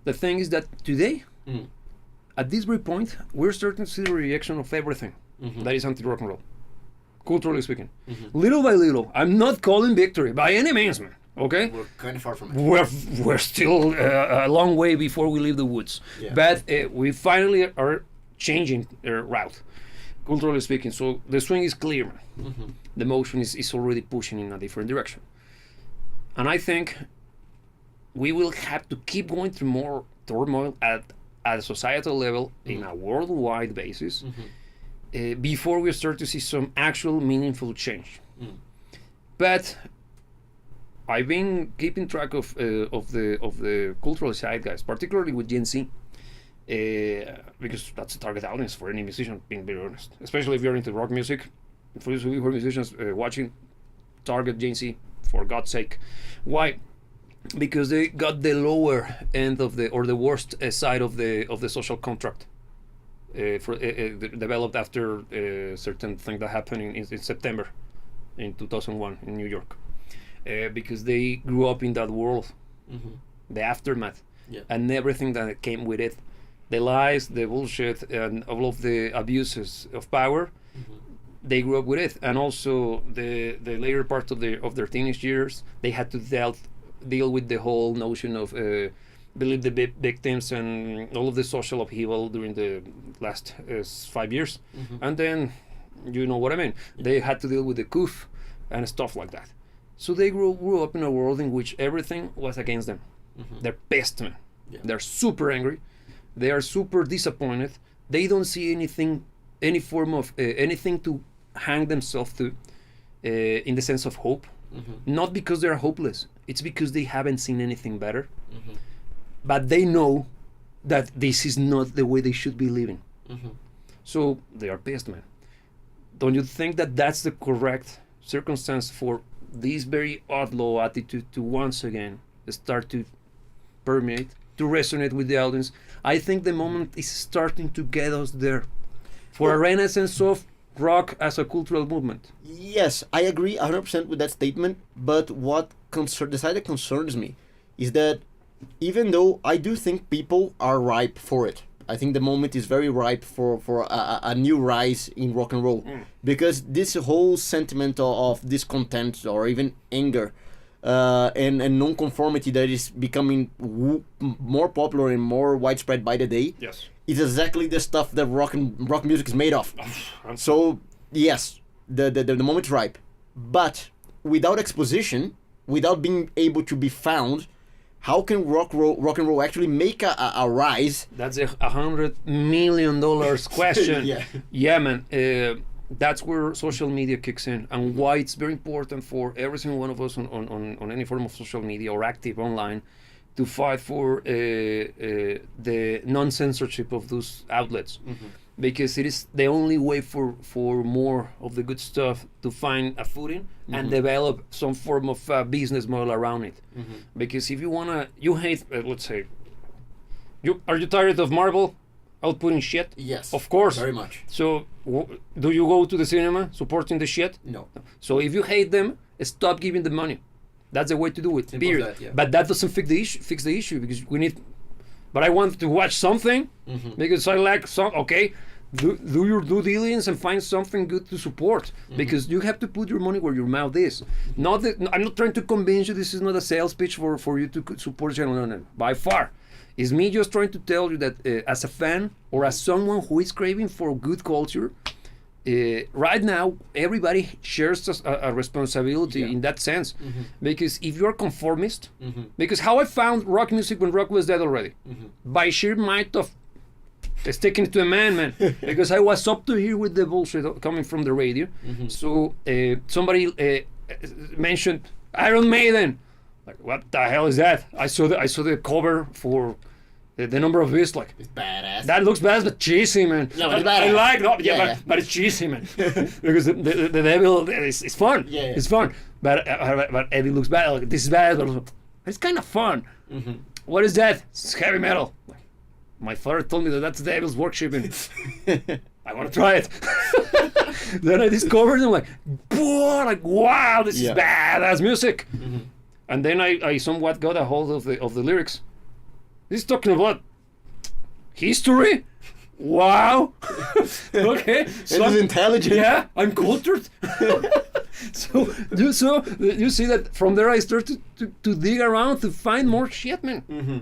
Speaker 1: The thing is that today, at this very point, we're starting to see the reaction of everything that is anti-rock and roll, culturally speaking. Little by little, I'm not calling victory by any means, man. Okay,
Speaker 2: We're kind of far from it.
Speaker 1: we're still a long way before we leave the woods,
Speaker 2: Yeah.
Speaker 1: but we finally are changing route, culturally speaking. So the swing is clear, man.
Speaker 2: Mm-hmm.
Speaker 1: The motion is already pushing in a different direction, and I think we will have to keep going through more turmoil at a societal level in a worldwide basis before we start to see some actual meaningful change. But I've been keeping track of the cultural zeitgeist, particularly with Gen Z, because that's the target audience for any musician. Being very honest, especially if you're into rock music, for those of you who are musicians watching, target Gen Z for God's sake. Why? Because they got the lower end of the worst side of the social contract, developed after a certain thing that happened in September, in 2001 in New York. Because they grew up in that world, the aftermath, and everything that came with it, the lies, the bullshit, and all of the abuses of power. They grew up with it, and also the later part of their teenage years, they had to deal with the whole notion of believe the victims and all of the social upheaval during the last 5 years, and then you know what I mean. They had to deal with the coup and stuff like that. So they grew up in a world in which everything was against them. They're pissed, man. They're super angry. They are super disappointed. They don't see any form of anything to hang themselves to in the sense of hope. Not because they're hopeless. It's because they haven't seen anything better. But they know that this is not the way they should be living. So they are pissed, man. Don't you think that that's the correct circumstance for this very outlaw attitude to once again start to permeate, to resonate with the audience? I think the moment is starting to get us there for a renaissance of rock as a cultural movement.
Speaker 2: Yes, I agree 100% with that statement, but what the side that concerns me is that even though I do think people are ripe for it, I think the moment is very ripe for a new rise in rock and roll, because this whole sentiment of discontent or even anger and non-conformity that is becoming more popular and more widespread by the day, is exactly the stuff that rock music is made of. So yes, the moment is ripe, but without exposition, without being able to be found, how can rock and roll actually make a rise?
Speaker 1: That's $100 million question. Yeah, man. That's where social media kicks in, and why it's very important for every single one of us on any form of social media or active online to fight for the non-censorship of those outlets. Because it is the only way for more of the good stuff to find a footing and develop some form of business model around it. Because if you hate, let's say, are you tired of Marvel outputting shit?
Speaker 2: Yes.
Speaker 1: Of course.
Speaker 2: Very much.
Speaker 1: So do you go to the cinema supporting the shit?
Speaker 2: No.
Speaker 1: So if you hate them, stop giving them money. That's the way to do it.
Speaker 2: Simple
Speaker 1: period.
Speaker 2: that, yeah.
Speaker 1: But that doesn't fix the issue because we need. But I want to watch something because I like some. Okay, do your due diligence and find something good to support because you have to put your money where your mouth is. Not that I'm not trying to convince you. This is not a sales pitch for you to support channel. No. By far, it's me just trying to tell you that as a fan or as someone who is craving for good culture. Right now, everybody shares a responsibility in that sense. Because if you're conformist, because how I found rock music when rock was dead already, by sheer might of sticking to a man, because I was up to here with the bullshit coming from the radio. So somebody mentioned Iron Maiden. Like, what the hell is that? I saw the cover for the number of beasts, like
Speaker 2: it's badass.
Speaker 1: That looks badass, but cheesy, man.
Speaker 2: No, it's
Speaker 1: I
Speaker 2: badass.
Speaker 1: like, no,
Speaker 2: Yeah.
Speaker 1: but it's cheesy, man. Because the devil is fun.
Speaker 2: Yeah.
Speaker 1: It's fun. But Eddie looks bad. Like, this is bad, but it's kind of fun. What is that? It's heavy metal. My father told me that's the devil's worshiping. I want to try it. Then I discovered it. I'm like, wow, this is badass music. And then I somewhat got a hold of the lyrics. This is talking about history? Wow. Okay.
Speaker 2: So it is intelligent.
Speaker 1: Yeah, I'm cultured. So you see that from there I started to dig around to find more shit, man.
Speaker 2: Mm-hmm.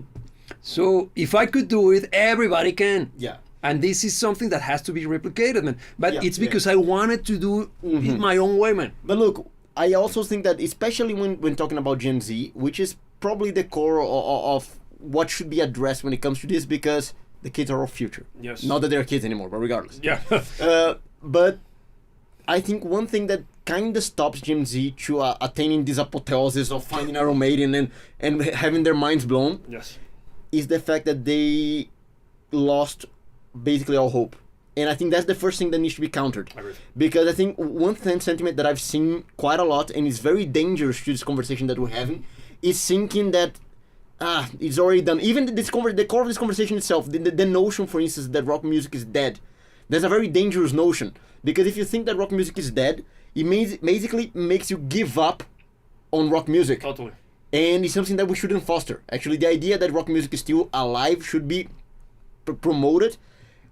Speaker 1: So if I could do it, everybody can.
Speaker 2: Yeah.
Speaker 1: And this is something that has to be replicated, man. But
Speaker 2: Yeah,
Speaker 1: it's because I wanted to do it my own way, man.
Speaker 2: But look, I also think that especially when talking about Gen Z, which is probably the core of what should be addressed when it comes to this, because the kids are our future.
Speaker 1: Yes.
Speaker 2: Not that they're kids anymore, but regardless.
Speaker 1: Yeah.
Speaker 2: But I think one thing that kind of stops Gen Z to attaining this apotheosis of finding Iron Maiden and having their minds blown
Speaker 1: Yes.
Speaker 2: is the fact that they lost basically all hope. And I think that's the first thing that needs to be countered. Because I think one sentiment that I've seen quite a lot, and it's very dangerous to this conversation that we're having, is thinking that it's already done. Even the core of this conversation itself, the notion, for instance, that rock music is dead. That's a very dangerous notion. Because if you think that rock music is dead, it basically makes you give up on rock music.
Speaker 1: Totally.
Speaker 2: And it's something that we shouldn't foster. Actually, the idea that rock music is still alive should be promoted.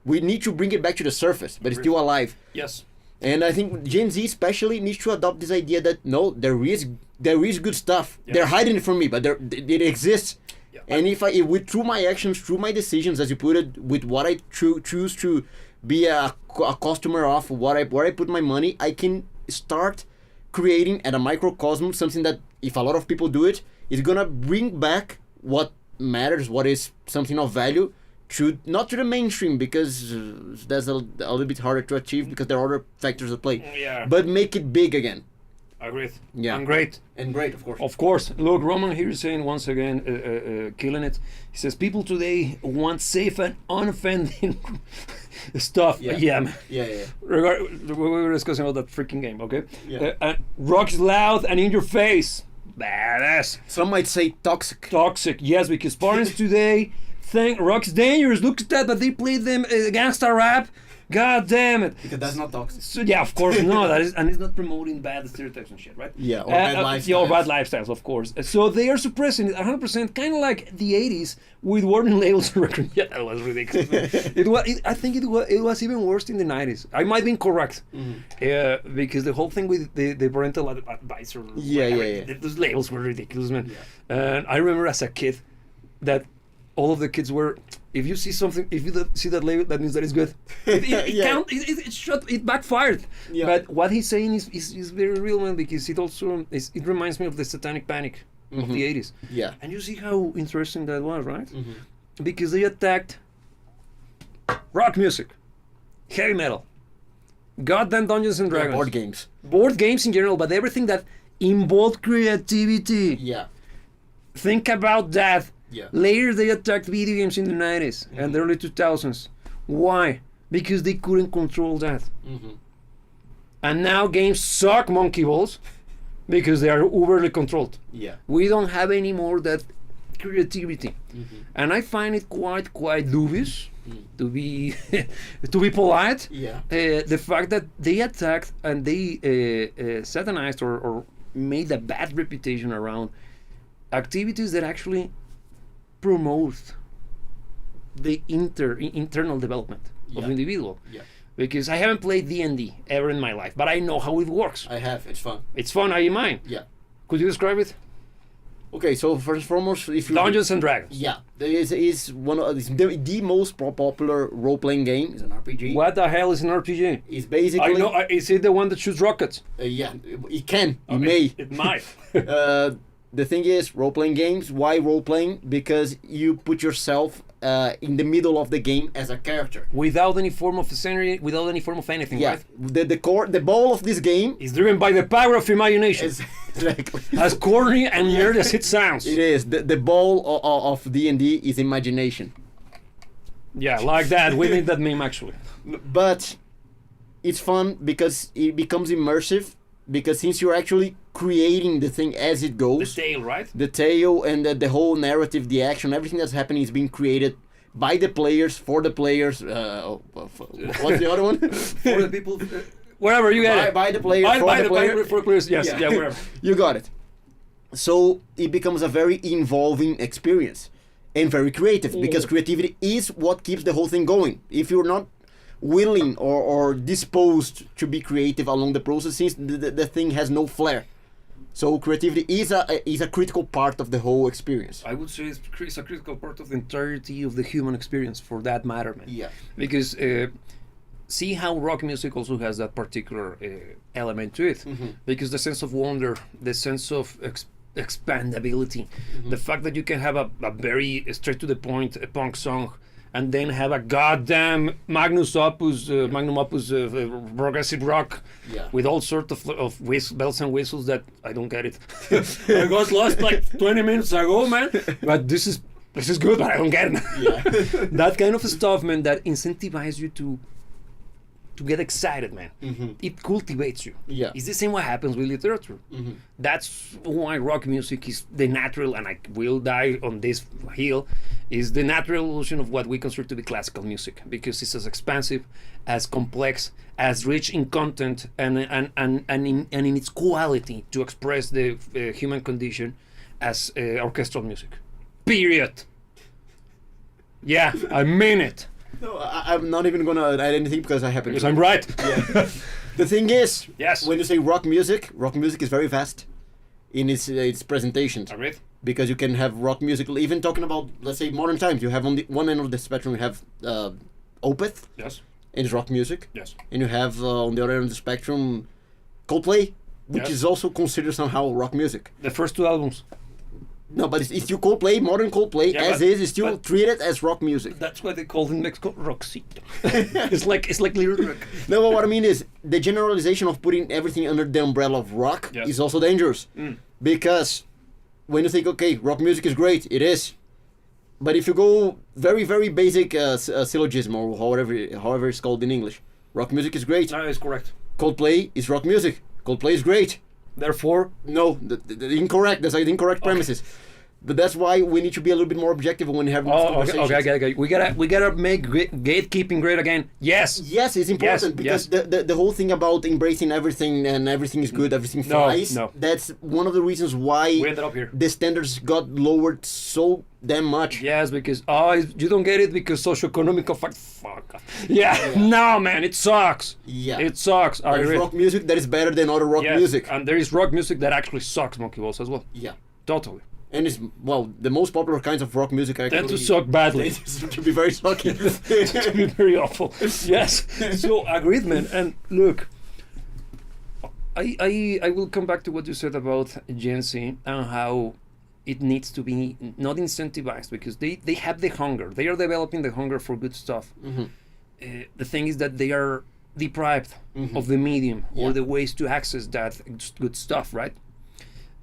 Speaker 2: We need to bring it back to the surface, but it's still alive.
Speaker 1: Yes.
Speaker 2: And I think Gen Z especially needs to adopt this idea that no, there is good stuff.
Speaker 1: Yeah.
Speaker 2: They're hiding it from me, but it exists.
Speaker 1: Yeah.
Speaker 2: And if through my actions, through my decisions, as you put it, with what I choose to be a customer of, where I put my money, I can start creating at a microcosm something that, if a lot of people do it, is gonna bring back what matters, what is something of value. Not to the mainstream, because that's a little bit harder to achieve because there are other factors at play.
Speaker 1: Yeah.
Speaker 2: But make it big again.
Speaker 1: Agreed.
Speaker 2: Yeah.
Speaker 1: And great.
Speaker 2: And great, of course.
Speaker 1: Of course. Look, Roman here is saying once again, killing it. He says, people today want safe and unoffending stuff. Yeah, man.
Speaker 2: Yeah.
Speaker 1: We were discussing about that freaking game, okay?
Speaker 2: Yeah.
Speaker 1: And rock is loud and in your face. Badass.
Speaker 2: Some might say toxic.
Speaker 1: Toxic, yes, because parents today think rock's dangerous. Look at that, but they played them gangsta rap. God damn it.
Speaker 2: Because that's not toxic.
Speaker 1: So, yeah, of course, no, that is, and it's not promoting bad stereotypes and shit, right?
Speaker 2: Yeah, or bad lifestyles.
Speaker 1: Yeah, or bad lifestyles, of course. So they are suppressing it 100%, kind of like the 80s with warning labels and record. Yeah, that was ridiculous. I think it was even worse in the 90s. I might be incorrect. Because the whole thing with the parental advice or
Speaker 2: yeah.
Speaker 1: Those labels were ridiculous, man. Yeah. And I remember as a kid that all of the kids were, if you see something, if you see that label, that means that it's good. It backfired. Yeah. But what he's saying is very real, man, because it also it reminds me of the Satanic Panic of the 80s.
Speaker 2: Yeah.
Speaker 1: And you see how interesting that was, right? Because they attacked rock music, heavy metal, goddamn Dungeons and Dragons, board games in general, but everything that involved creativity.
Speaker 2: Yeah.
Speaker 1: Think about that.
Speaker 2: Yeah.
Speaker 1: Later, they attacked video games in the 90s and the early 2000s. Why? Because they couldn't control that. And now games suck monkey balls because they are overly controlled.
Speaker 2: Yeah.
Speaker 1: We don't have any more that creativity. And I find it quite dubious, to be polite.
Speaker 2: Yeah.
Speaker 1: The fact that they attacked and they satanized or made a bad reputation around activities that actually promote the internal development of the individual. Yeah. Because I haven't played D&D ever in my life, but I know how it works.
Speaker 2: I have. It's fun.
Speaker 1: It's fun. Are you mine?
Speaker 2: Yeah.
Speaker 1: Could you describe it?
Speaker 2: Okay, so first and foremost, if you
Speaker 1: Dungeons and Dragons.
Speaker 2: Yeah, there is one of the most popular role-playing game. It's an RPG.
Speaker 1: What the hell is an RPG?
Speaker 2: It's basically.
Speaker 1: I know. Is it the one that shoots rockets?
Speaker 2: Yeah, it can. It may.
Speaker 1: It might.
Speaker 2: The thing is, role-playing games. Why role-playing? Because you put yourself in the middle of the game as a character.
Speaker 1: Without any form of scenery, without any form of anything,
Speaker 2: yeah.
Speaker 1: Right?
Speaker 2: The ball of this game
Speaker 1: is driven by the power of imagination.
Speaker 2: Exactly.
Speaker 1: As corny and weird as it sounds.
Speaker 2: It is. The ball of D&D is imagination.
Speaker 1: Yeah, like that. We need that meme, actually.
Speaker 2: But it's fun because it becomes immersive. Because since you're actually creating the thing as it goes,
Speaker 1: the tale, right?
Speaker 2: The tale and the whole narrative, the action, everything that's happening is being created by the players, for the players. What's the other one?
Speaker 1: For the people. Wherever you get it.
Speaker 2: By the players, for the players.
Speaker 1: For players, yes, yeah, wherever.
Speaker 2: You got it. So it becomes a very involving experience and very creative because creativity is what keeps the whole thing going. If you're not willing or disposed to be creative along the process, since the thing has no flair. So creativity is a critical part of the whole experience.
Speaker 1: I would say it's a critical part of the entirety of the human experience, for that matter, man.
Speaker 2: Yeah.
Speaker 1: Because see how rock music also has that particular element to it. Because the sense of wonder, the sense of expandability, the fact that you can have a very straight to the point punk song, and then have a goddamn magnum opus progressive rock with all sorts of bells and whistles that I don't get it. I got lost like 20 minutes ago, man. But this is good, but I don't get it.
Speaker 2: Yeah.
Speaker 1: That kind of stuff, man, that incentivizes you to get excited, man. It cultivates you.
Speaker 2: Yeah.
Speaker 1: It's the same what happens with literature. That's why rock music is the natural, and I will die on this hill, is the natural evolution of what we consider to be classical music, because it's as expansive, as complex, as rich in content, and in its quality to express the human condition as orchestral music. Period. Yeah, I mean it.
Speaker 2: No, I'm not even gonna add anything because I happen.
Speaker 1: Because I'm right.
Speaker 2: Yeah. The thing is,
Speaker 1: yes,
Speaker 2: when you say rock music is very vast in its presentations.
Speaker 1: Agreed.
Speaker 2: Because you can have rock music, even talking about, let's say, modern times. You have on the one end of the spectrum, you have Opeth.
Speaker 1: Yes.
Speaker 2: And it's rock music.
Speaker 1: Yes.
Speaker 2: And you have on the other end of the spectrum, Coldplay, which is also considered somehow rock music.
Speaker 1: The first two albums.
Speaker 2: No, but it's still Coldplay, modern Coldplay, as is. It's still treated as rock music.
Speaker 1: That's why they call it in Mexico rockcito. it's like lyric.
Speaker 2: No, but what I mean is the generalization of putting everything under the umbrella of rock is also dangerous, because when you think, okay, rock music is great, it is, but if you go very, very basic syllogism or however it's called in English, rock music is great.
Speaker 1: No, it's correct.
Speaker 2: Coldplay is rock music. Coldplay is great.
Speaker 1: Therefore,
Speaker 2: no, the incorrect. That's like the incorrect premises. But that's why we need to be a little bit more objective when having these conversations.
Speaker 1: Okay. We gotta make gatekeeping great again. Yes.
Speaker 2: Yes, it's important because the whole thing about embracing everything and everything is good, everything flies. No. That's one of the reasons why
Speaker 1: we ended up here.
Speaker 2: The standards got lowered so damn much.
Speaker 1: Yes, because you don't get it because socioeconomic fuck. Yeah. No, man, it sucks.
Speaker 2: Yeah.
Speaker 1: It sucks.
Speaker 2: There's rock music that is better than other rock music.
Speaker 1: And there is rock music that actually sucks, Monkey Balls, as well.
Speaker 2: Yeah.
Speaker 1: Totally.
Speaker 2: And it's, the most popular kinds of rock music actually...
Speaker 1: Tend to suck badly.
Speaker 2: To be very sucky.
Speaker 1: To be very awful. Yes. So, agreed, man. And look, I will come back to what you said about Gen Z and how it needs to be not incentivized, because they have the hunger. They are developing the hunger for good stuff. The thing is that they are deprived of the medium or the ways to access that good stuff, right?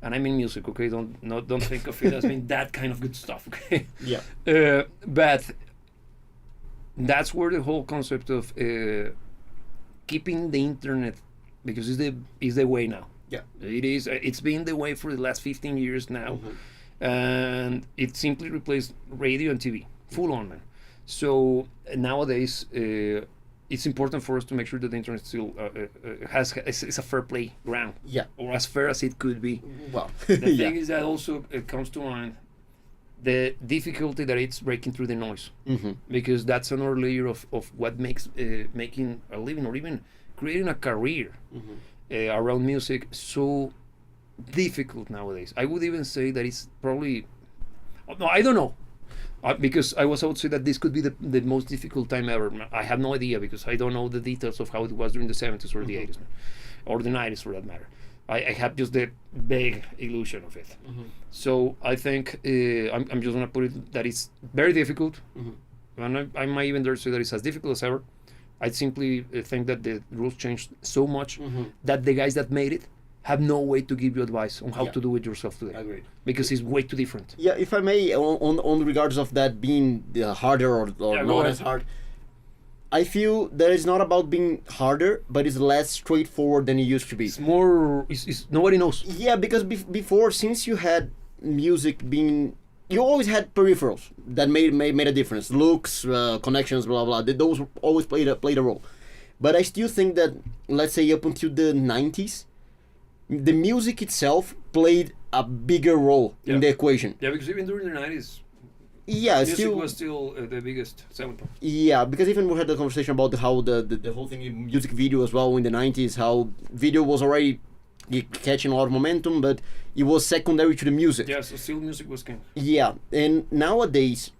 Speaker 1: And I mean music, okay? Don't think of it as being that kind of good stuff, okay?
Speaker 2: Yeah.
Speaker 1: But that's where the whole concept of keeping the internet, because it's the way now.
Speaker 2: Yeah.
Speaker 1: It is. It's been the way for the last 15 years now, and it simply replaced radio and TV, full on, man. So nowadays, it's important for us to make sure that the internet still is a fair play ground.
Speaker 2: Yeah.
Speaker 1: Or as fair as it could be.
Speaker 2: Well,
Speaker 1: the thing is that also it comes to mind the difficulty that it's breaking through the noise. Because that's another layer of what makes making a living or even creating a career around music so difficult nowadays. I would even say that it's probably... No, I don't know. Because I would say that this could be the most difficult time ever. I have no idea because I don't know the details of how it was during the 70s or the 80s, or the 90s for that matter. I have just the vague illusion of it. So I think I'm just going to put it that it's very difficult. And I might even dare say that it's as difficult as ever. I simply think that the rules changed so much that the guys that made it have no way to give you advice on how to do it yourself today.
Speaker 2: Agreed.
Speaker 1: Because it's way too different.
Speaker 2: Yeah, if I may, on regards of that being harder or not as hard, I feel that it's not about being harder, but it's less straightforward than it used to be.
Speaker 1: It's more... nobody knows.
Speaker 2: Yeah, because before, since you had music being... You always had peripherals that made a difference. Looks, connections, blah, blah. Those always played a role. But I still think that, let's say up until the 90s, the music itself played a bigger role in the equation.
Speaker 1: Yeah, because even during the 90s,
Speaker 2: Yeah,
Speaker 1: Music
Speaker 2: still.
Speaker 1: was still the biggest selling point.
Speaker 2: Yeah, because even we had the conversation about how the whole thing in music video as well in the 90s, how video was already catching a lot of momentum, but it was secondary to the music.
Speaker 1: Yeah, so still music was king.
Speaker 2: Yeah, and nowadays,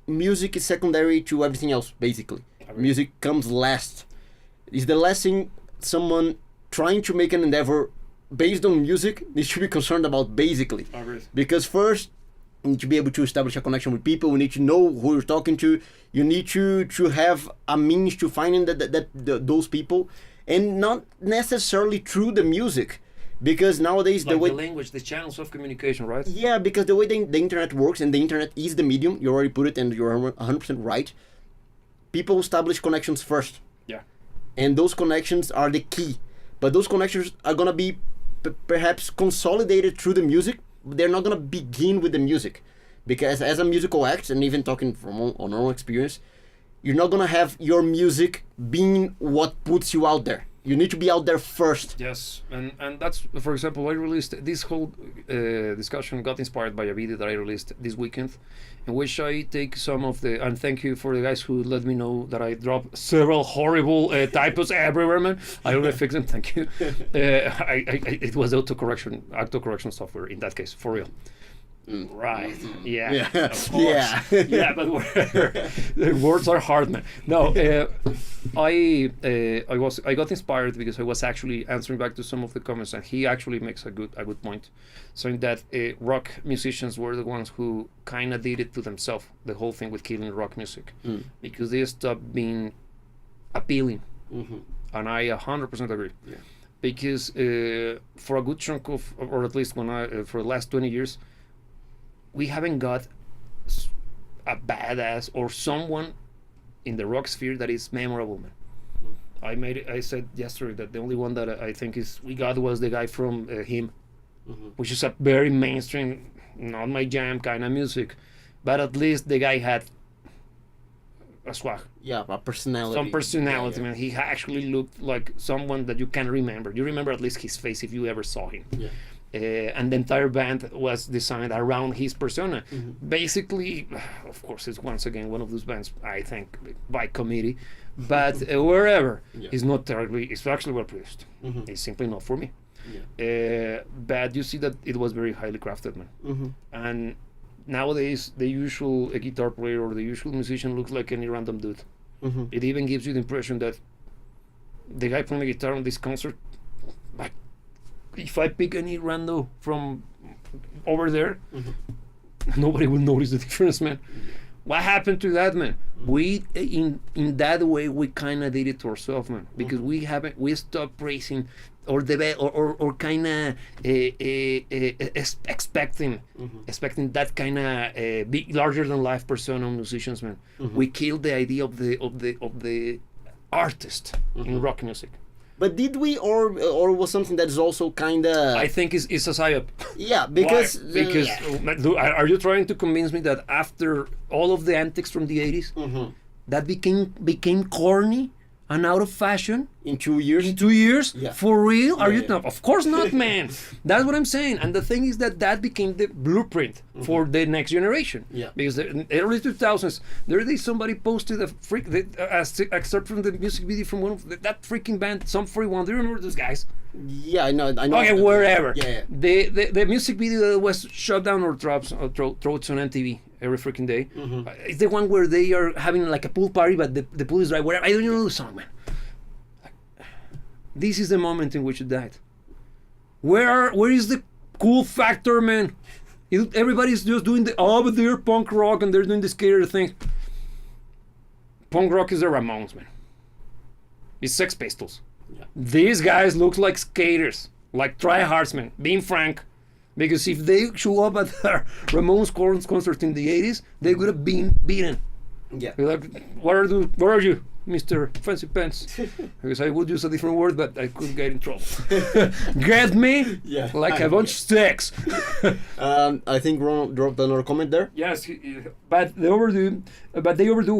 Speaker 2: music is secondary to everything else, basically. Music comes last. It's the last thing someone trying to make an endeavor based on music needs to be concerned about, basically. Because first, you need to be able to establish a connection with people. You need to know who you're talking to. You need to have a means to finding those people, and not necessarily through the music, because nowadays
Speaker 1: like
Speaker 2: the way
Speaker 1: the language, the channels of communication, right?
Speaker 2: Yeah, because the way the internet works, and the internet is the medium. You already put it, and you're 100% right. People establish connections first.
Speaker 1: Yeah.
Speaker 2: And those connections are the key, but those connections are gonna be perhaps consolidated through the music. They're not gonna begin with the music, because as a musical act, and even talking from on our own experience, you're not gonna have your music being what puts you out there. You need to be out there first.
Speaker 1: Yes, and that's, for example, I released this whole discussion got inspired by a video that I released this weekend, in which I take some of the, and thank you for the guys who let me know that I dropped several horrible typos everywhere, man. I already fixed them, thank you. It was autocorrection software in that case, for real. Right. Yeah. Of course.
Speaker 2: Yeah.
Speaker 1: Yeah, but the words are hard, man. No, I got inspired because I was actually answering back to some of the comments, and he actually makes a good point, saying that rock musicians were the ones who kind of did it to themselves, the whole thing with killing rock music, because they stopped being appealing, and I 100% agree.
Speaker 2: Yeah.
Speaker 1: Because for a good chunk of, or at least for the last 20 years. We haven't got a badass or someone in the rock sphere that is memorable, man. I said yesterday that the only one that I think we got was the guy from Him, which is a very mainstream, not my jam kind of music, but at least the guy had a swag.
Speaker 2: Yeah, a personality.
Speaker 1: Some personality, man. He actually looked like someone that you can remember. You remember at least his face if you ever saw him.
Speaker 2: Yeah.
Speaker 1: And the entire band was designed around his persona. Basically, of course, it's once again one of those bands, I think, by committee, but wherever, it's not terribly, it's actually well produced. It's simply not for me. But you see that it was very highly crafted, man. And nowadays, the usual guitar player or the usual musician looks like any random dude. It even gives you the impression that the guy playing the guitar on this concert, like, if I pick any rando from over there, nobody will notice the difference, man. What happened to that, man? We in that way we kind of did it to ourselves, man, because we stopped praising or kind of expecting that kind of big, larger than life persona of musicians, man. We killed the idea of the artist in rock music.
Speaker 2: But did we, or was something that is also kind of?
Speaker 1: I think it's a psyop.
Speaker 2: Yeah, because
Speaker 1: are you trying to convince me that after all of the antics from the 80s, that became corny and out of fashion
Speaker 2: in 2 years?
Speaker 1: In 2 years?
Speaker 2: Yeah.
Speaker 1: For real? Are you not? Of course not, man. That's what I'm saying. And the thing is that became the blueprint for the next generation.
Speaker 2: Yeah.
Speaker 1: Because in the early 2000s, somebody posted excerpt from the music video from one of that freaking band, Some 41. Do you remember those guys?
Speaker 2: Yeah, I know.
Speaker 1: Okay, wherever.
Speaker 2: Yeah.
Speaker 1: The music video that was shut down or throats on MTV every freaking day. It's the one where they are having like a pool party, but the pool is dry. Whatever. I don't even know the song, man. This is the moment in which it died. Where is the cool factor, man? Everybody's just doing but they're punk rock and they're doing the skater thing. Punk rock is the Ramones, man. It's Sex Pistols. Yeah. These guys look like skaters, like tryhards, man. Being frank, because if they show up at the Ramones concert in the 80s, they would have been beaten.
Speaker 2: Yeah.
Speaker 1: You're like, where are you, Mr. Fancy Pants? Because I would use a different word, but I could get in trouble. Get me?
Speaker 2: Yeah.
Speaker 1: Like a bunch of sticks.
Speaker 2: I think Ron dropped another comment there.
Speaker 1: Yes, but they overdo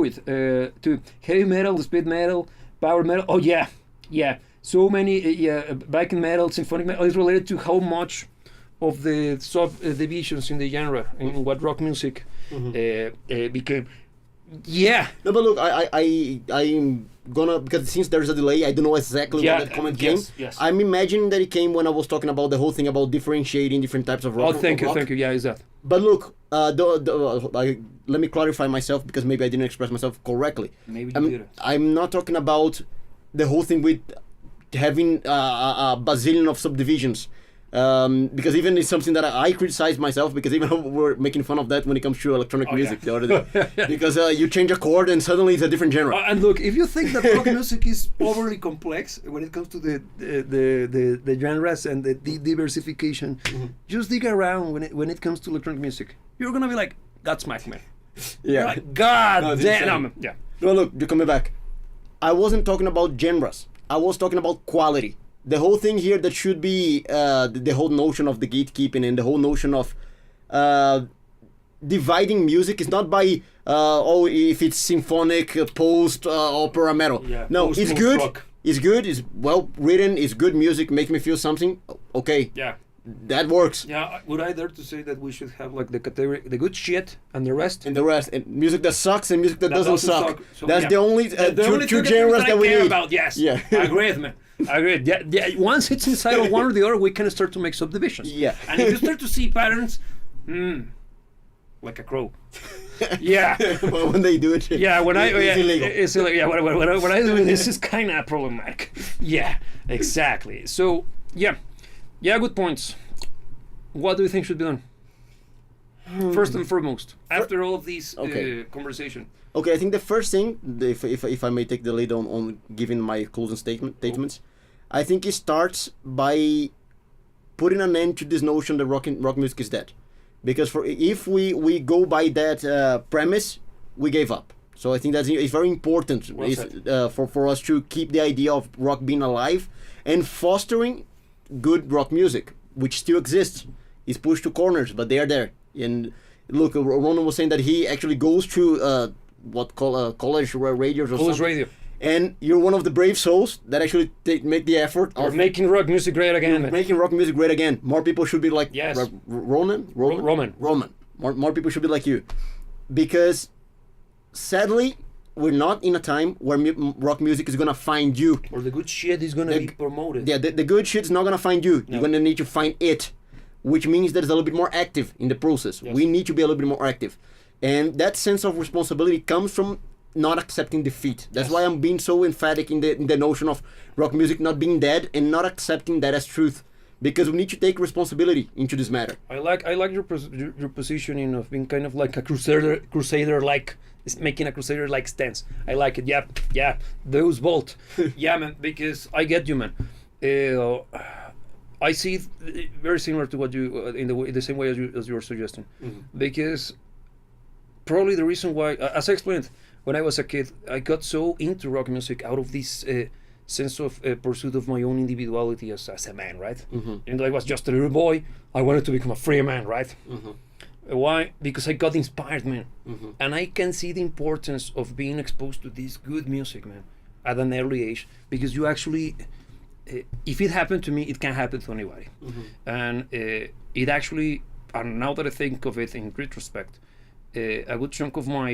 Speaker 1: it to heavy metal, speed metal, power metal. Oh yeah. So many black metal, symphonic metal is related to how much of the subdivisions in the genre in what rock music became. Yeah.
Speaker 2: No, but look, I'm gonna, because since there's a delay, I don't know exactly when that comment came.
Speaker 1: Yes.
Speaker 2: I'm imagining that it came when I was talking about the whole thing about differentiating different types of rock.
Speaker 1: Oh, thank you. Yeah, is that?
Speaker 2: But look, let me clarify myself, because maybe I didn't express myself correctly.
Speaker 1: Maybe you didn't.
Speaker 2: I'm not talking about the whole thing with having a bazillion of subdivisions. Because even it's something that I criticize myself, because even we're making fun of that when it comes to electronic music the other day. Because you change a chord and suddenly it's a different genre.
Speaker 1: And look, if you think that rock music is overly complex when it comes to the genres and the diversification, just dig around when it comes to electronic music. You're gonna be like, God smack, man.
Speaker 2: Yeah.
Speaker 1: Like, God damn. Yeah.
Speaker 2: No, look, you're coming back. I wasn't talking about genres. I was talking about quality. The whole thing here that should be the whole notion of the gatekeeping and the whole notion of dividing music is not by if it's symphonic, post, opera, metal.
Speaker 1: Yeah,
Speaker 2: no, it's good.
Speaker 1: Rock.
Speaker 2: It's good. It's well written. It's good music. Makes me feel something. Okay.
Speaker 1: Yeah.
Speaker 2: That works.
Speaker 1: Yeah, would I dare to say that we should have like the category, the good shit and the rest?
Speaker 2: And the rest, and music that sucks and music that doesn't suck.
Speaker 1: So,
Speaker 2: That's the only two
Speaker 1: genres
Speaker 2: genres that we
Speaker 1: care
Speaker 2: need.
Speaker 1: about. Yes.
Speaker 2: Yeah.
Speaker 1: Agreed, man. Agreed. Yeah. Once it's inside of one or the other, we can start to make subdivisions.
Speaker 2: Yeah.
Speaker 1: And if you start to see patterns, like a crow. Yeah.
Speaker 2: Well, when they do it,
Speaker 1: Yeah, when
Speaker 2: it's illegal.
Speaker 1: It's illegal. Yeah, when I do it, this is kind of problematic. Yeah, exactly. So, yeah, good points. What do you think should be done? First and foremost, after all of these conversation.
Speaker 2: Okay, I think the first thing, if I may take the lead on giving my closing statements, I think it starts by putting an end to this notion that rock music is dead. Because if we go by that premise, we gave up. So I think it's very important for us to keep the idea of rock being alive and fostering good rock music, which still exists. It's pushed to corners, but they are there. And look, Ronan was saying that he actually goes to college radios or
Speaker 1: College
Speaker 2: something.
Speaker 1: radio.
Speaker 2: And you're one of the brave souls that actually make the effort
Speaker 1: of making rock music great again.
Speaker 2: Making rock music great again. More people should be like
Speaker 1: Roman.
Speaker 2: More people should be like you, because sadly we're not in a time where rock music is gonna find you.
Speaker 1: Or the good shit is gonna be promoted.
Speaker 2: Yeah, the good shit's not gonna find you. No. You're gonna need to find it, which means that it's a little bit more active in the process. Yes. We need to be a little bit more active, and that sense of responsibility comes from not accepting defeat. That's why I'm being so emphatic in the notion of rock music not being dead and not accepting that as truth, because we need to take responsibility into this matter.
Speaker 1: I like your positioning of being kind of like a crusader like, making a crusader like stance. I like it. Yeah, those bolt. Yeah, man, because I get you, man. I see it very similar to what you in the same way as you were suggesting, because probably the reason why, as I explained, when I was a kid, I got so into rock music out of this sense of pursuit of my own individuality as a man, right? And I was just a little boy. I wanted to become a free man, right? Why? Because I got inspired, man. And I can see the importance of being exposed to this good music, man, at an early age, because you actually, if it happened to me, it can happen to anybody. And it actually, and now that I think of it in retrospect, a good chunk of my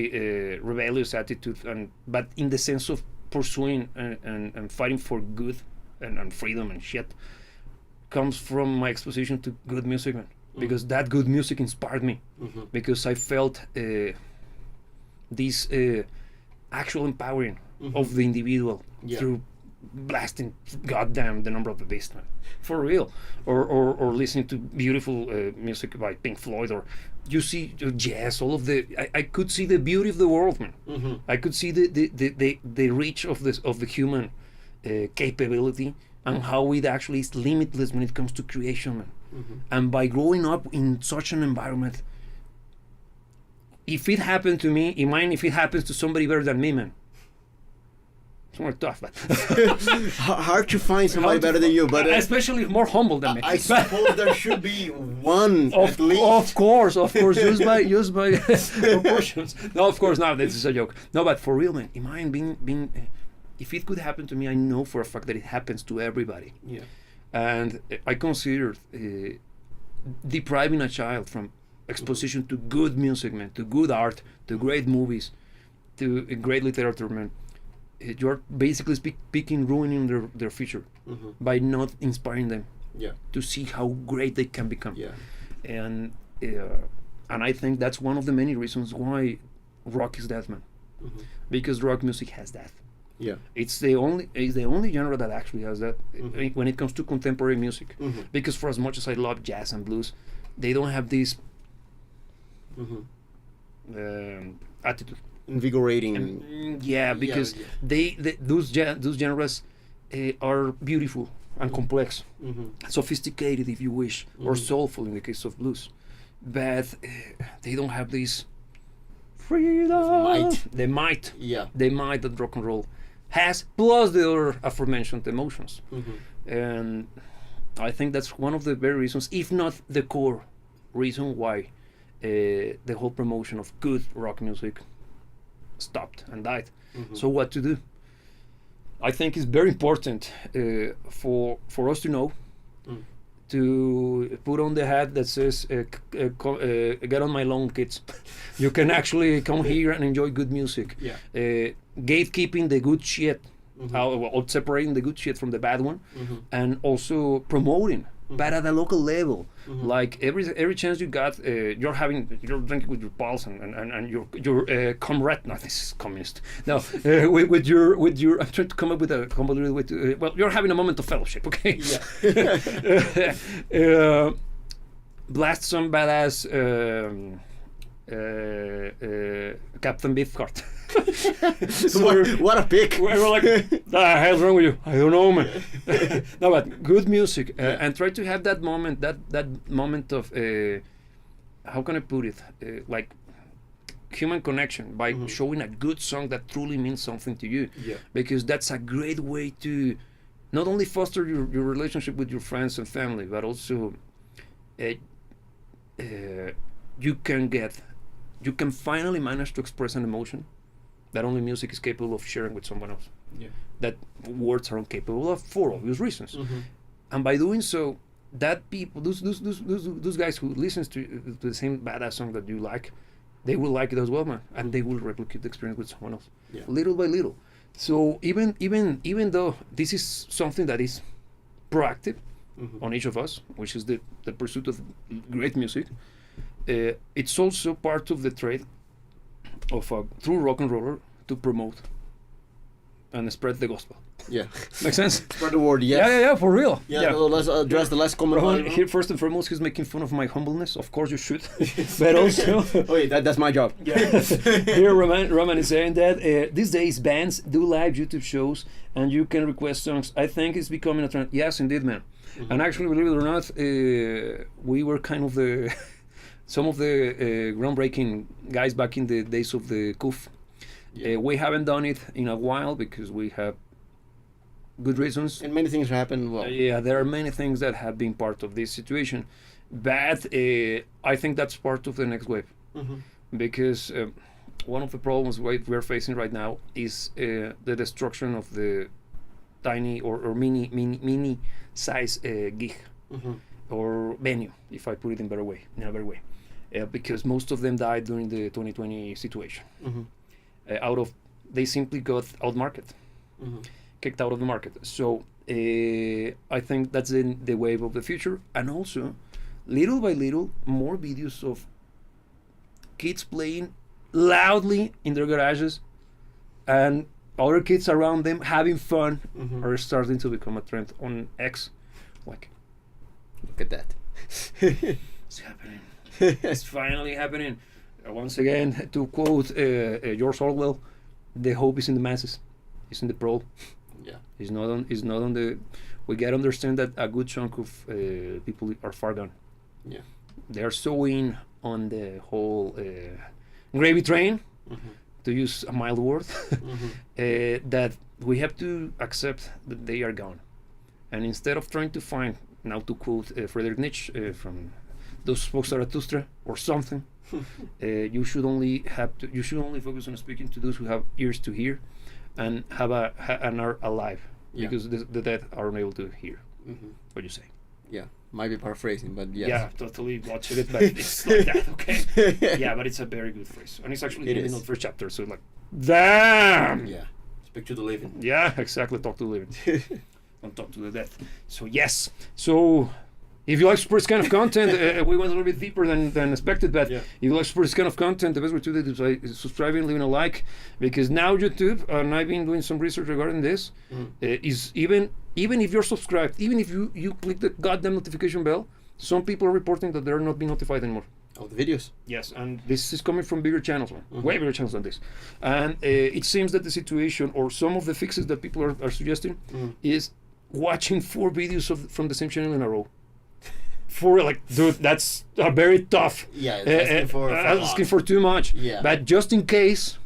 Speaker 1: rebellious attitude, but in the sense of pursuing and fighting for good and freedom and shit, comes from my exposition to good music, man. Because that good music inspired me. Because I felt this actual empowering of the individual through blasting goddamn the number of the beast, man. For real. Or listening to beautiful music by Pink Floyd, or you see jazz, all of the I could see the beauty of the world, man. I could see the reach of the human capability, and how it actually is limitless when it comes to creation, man. And by growing up in such an environment, if it happened to me, imagine if it happens to somebody better than me, man. It's more tough, but
Speaker 2: hard to find somebody better than you, but
Speaker 1: especially more humble than me.
Speaker 2: I suppose there should be one
Speaker 1: at least. Of course, used by proportions. No, of course not. This is a joke. No, but for real, man. Imagine being if it could happen to me, I know for a fact that it happens to everybody. Yeah. And I consider depriving a child from exposition to good music, man, to good art, to great movies, to great literature, man. You're basically speaking ruining their future by not inspiring them to see how great they can become. And I think that's one of the many reasons why rock is dead, man. Because rock music has that. It's the only genre that actually has that when it comes to contemporary music. Because for as much as I love jazz and blues, they don't have this attitude.
Speaker 2: Invigorating.
Speaker 1: Because those genres are beautiful and complex, sophisticated if you wish, or soulful in the case of blues, but they don't have this freedom, the might that rock and roll has, plus the other aforementioned emotions. And I think that's one of the very reasons, if not the core reason, why the whole promotion of good rock music stopped and died. So what to do? I think it's very important for us to know, to put on the hat that says get on my lawn, kids. You can actually come here and enjoy good music. Gatekeeping the good shit, or separating the good shit from the bad one, and also promoting, but at a local level. Like every chance you got, you're drinking with your pals and your comrade. No, this is communist. No, with your. I'm trying to come up with a convoluted way to. Well, you're having a moment of fellowship, okay? Blast some badass Captain Beefheart.
Speaker 2: What a pick!
Speaker 1: We're like, the hell's wrong with you? I don't know, man. No, but good music, and try to have that moment, that moment of, how can I put it, like human connection by showing a good song that truly means something to you, because that's a great way to not only foster your relationship with your friends and family, but also you can finally manage to express an emotion that only music is capable of sharing with someone else. That words are incapable of, for obvious reasons. And by doing so, that people, those guys who listens to the same badass song that you like, they will like it as well, man, and they will replicate the experience with someone else, little by little. So even though this is something that is proactive on each of us, which is the pursuit of great music, it's also part of the trade of a true rock and roller to promote and spread the gospel. Makes sense?
Speaker 2: Spread the word,
Speaker 1: for real.
Speaker 2: So let's address the last comment.
Speaker 1: Roman, here, first and foremost, he's making fun of my humbleness. Of course you should. But also...
Speaker 2: that's my job.
Speaker 1: Here Roman is saying that these days bands do live YouTube shows and you can request songs. I think it's becoming a trend. Yes, indeed, man. And actually, believe it or not, we were kind of the... some of the groundbreaking guys back in the days of the CUF. We haven't done it in a while because we have good reasons.
Speaker 2: And many things happen. Well,
Speaker 1: there are many things that have been part of this situation. But I think that's part of the next wave. Because one of the problems we're facing right now is the destruction of the tiny or mini size gig or venue, if I put it in a better way. Because most of them died during the 2020 situation. They simply got outmarket, kicked out of the market. So I think that's the wave of the future. And also, little by little, more videos of kids playing loudly in their garages and other kids around them having fun are starting to become a trend on X. Like,
Speaker 2: look at that.
Speaker 1: It's happening. It's finally happening. Once again, to quote George Orwell, the hope is in the masses. It's in the pro. It's not on the. We gotta understand that a good chunk of people are far gone. They are so in on the whole gravy train, to use a mild word, that we have to accept that they are gone. And instead of trying to find, now to quote Friedrich Nietzsche from Those Spoke Zarathustra or something, you should only focus on speaking to those who have ears to hear and and are alive, because the dead are unable to hear. What you say?
Speaker 2: Might be paraphrasing, but yes.
Speaker 1: Yeah, totally watching it, but it's like that, okay? Yeah, but it's a very good phrase. And it's actually in the first chapter, so like, damn!
Speaker 2: Yeah. Speak to the living.
Speaker 1: Yeah, exactly, talk to the living. Don't talk to the dead. So, yes. So, if you like support this kind of content, we went a little bit deeper than expected, but if you like support this kind of content, the best way to do it is subscribing, leaving a like, because now YouTube, and I've been doing some research regarding this, is even if you're subscribed, even if you click the goddamn notification bell, some people are reporting that they're not being notified anymore.
Speaker 2: Of the videos.
Speaker 1: Yes, and this is coming from bigger channels, man. Way bigger channels than this. And it seems that the situation, or some of the fixes that people are suggesting, is watching 4 videos from the same channel in a row. For like, dude, that's a very tough.
Speaker 2: Yeah, asking
Speaker 1: for too much.
Speaker 2: Yeah.
Speaker 1: But just in case,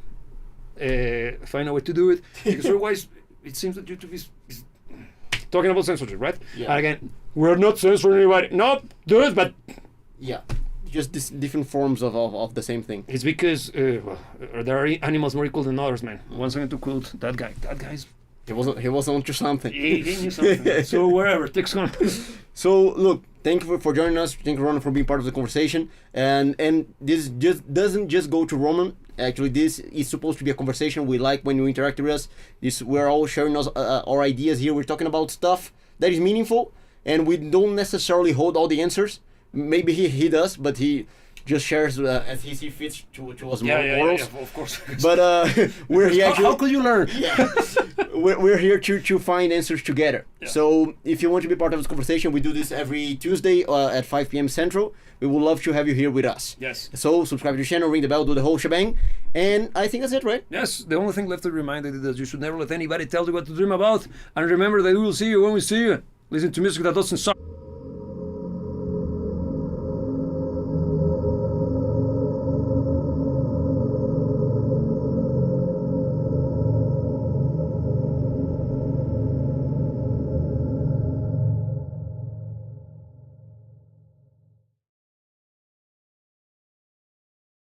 Speaker 1: find a way to do it. Because otherwise, it seems that YouTube is talking about censorship, right?
Speaker 2: Yeah.
Speaker 1: And again, we're not censoring anybody. No, do it, but
Speaker 2: yeah, just different forms of the same thing.
Speaker 1: it's because there are animals more equal than others, man. Once again, to quote that guy. That guy's.
Speaker 2: He was onto something.
Speaker 1: He knew something. So wherever, takes on.
Speaker 2: So look, thank you for joining us. Thank you, Ronan, for being part of the conversation. And this just doesn't just go to Roman. Actually, this is supposed to be a conversation. We like when you interact with us. We're all sharing our ideas here. We're talking about stuff that is meaningful, and we don't necessarily hold all the answers. Maybe he does, but he just shares as he sees fit to us morals.
Speaker 1: Yeah, of course.
Speaker 2: But we're here.
Speaker 1: How could you learn?
Speaker 2: Yeah. We're here to find answers together. Yeah. So if you want to be part of this conversation, we do this every Tuesday at 5 p.m. Central. We would love to have you here with us.
Speaker 1: Yes.
Speaker 2: So subscribe to the channel, ring the bell, do the whole shebang. And I think that's it, right?
Speaker 1: Yes. The only thing left to remind is that you should never let anybody tell you what to dream about. And remember that we will see you when we see you. Listen to music that doesn't suck.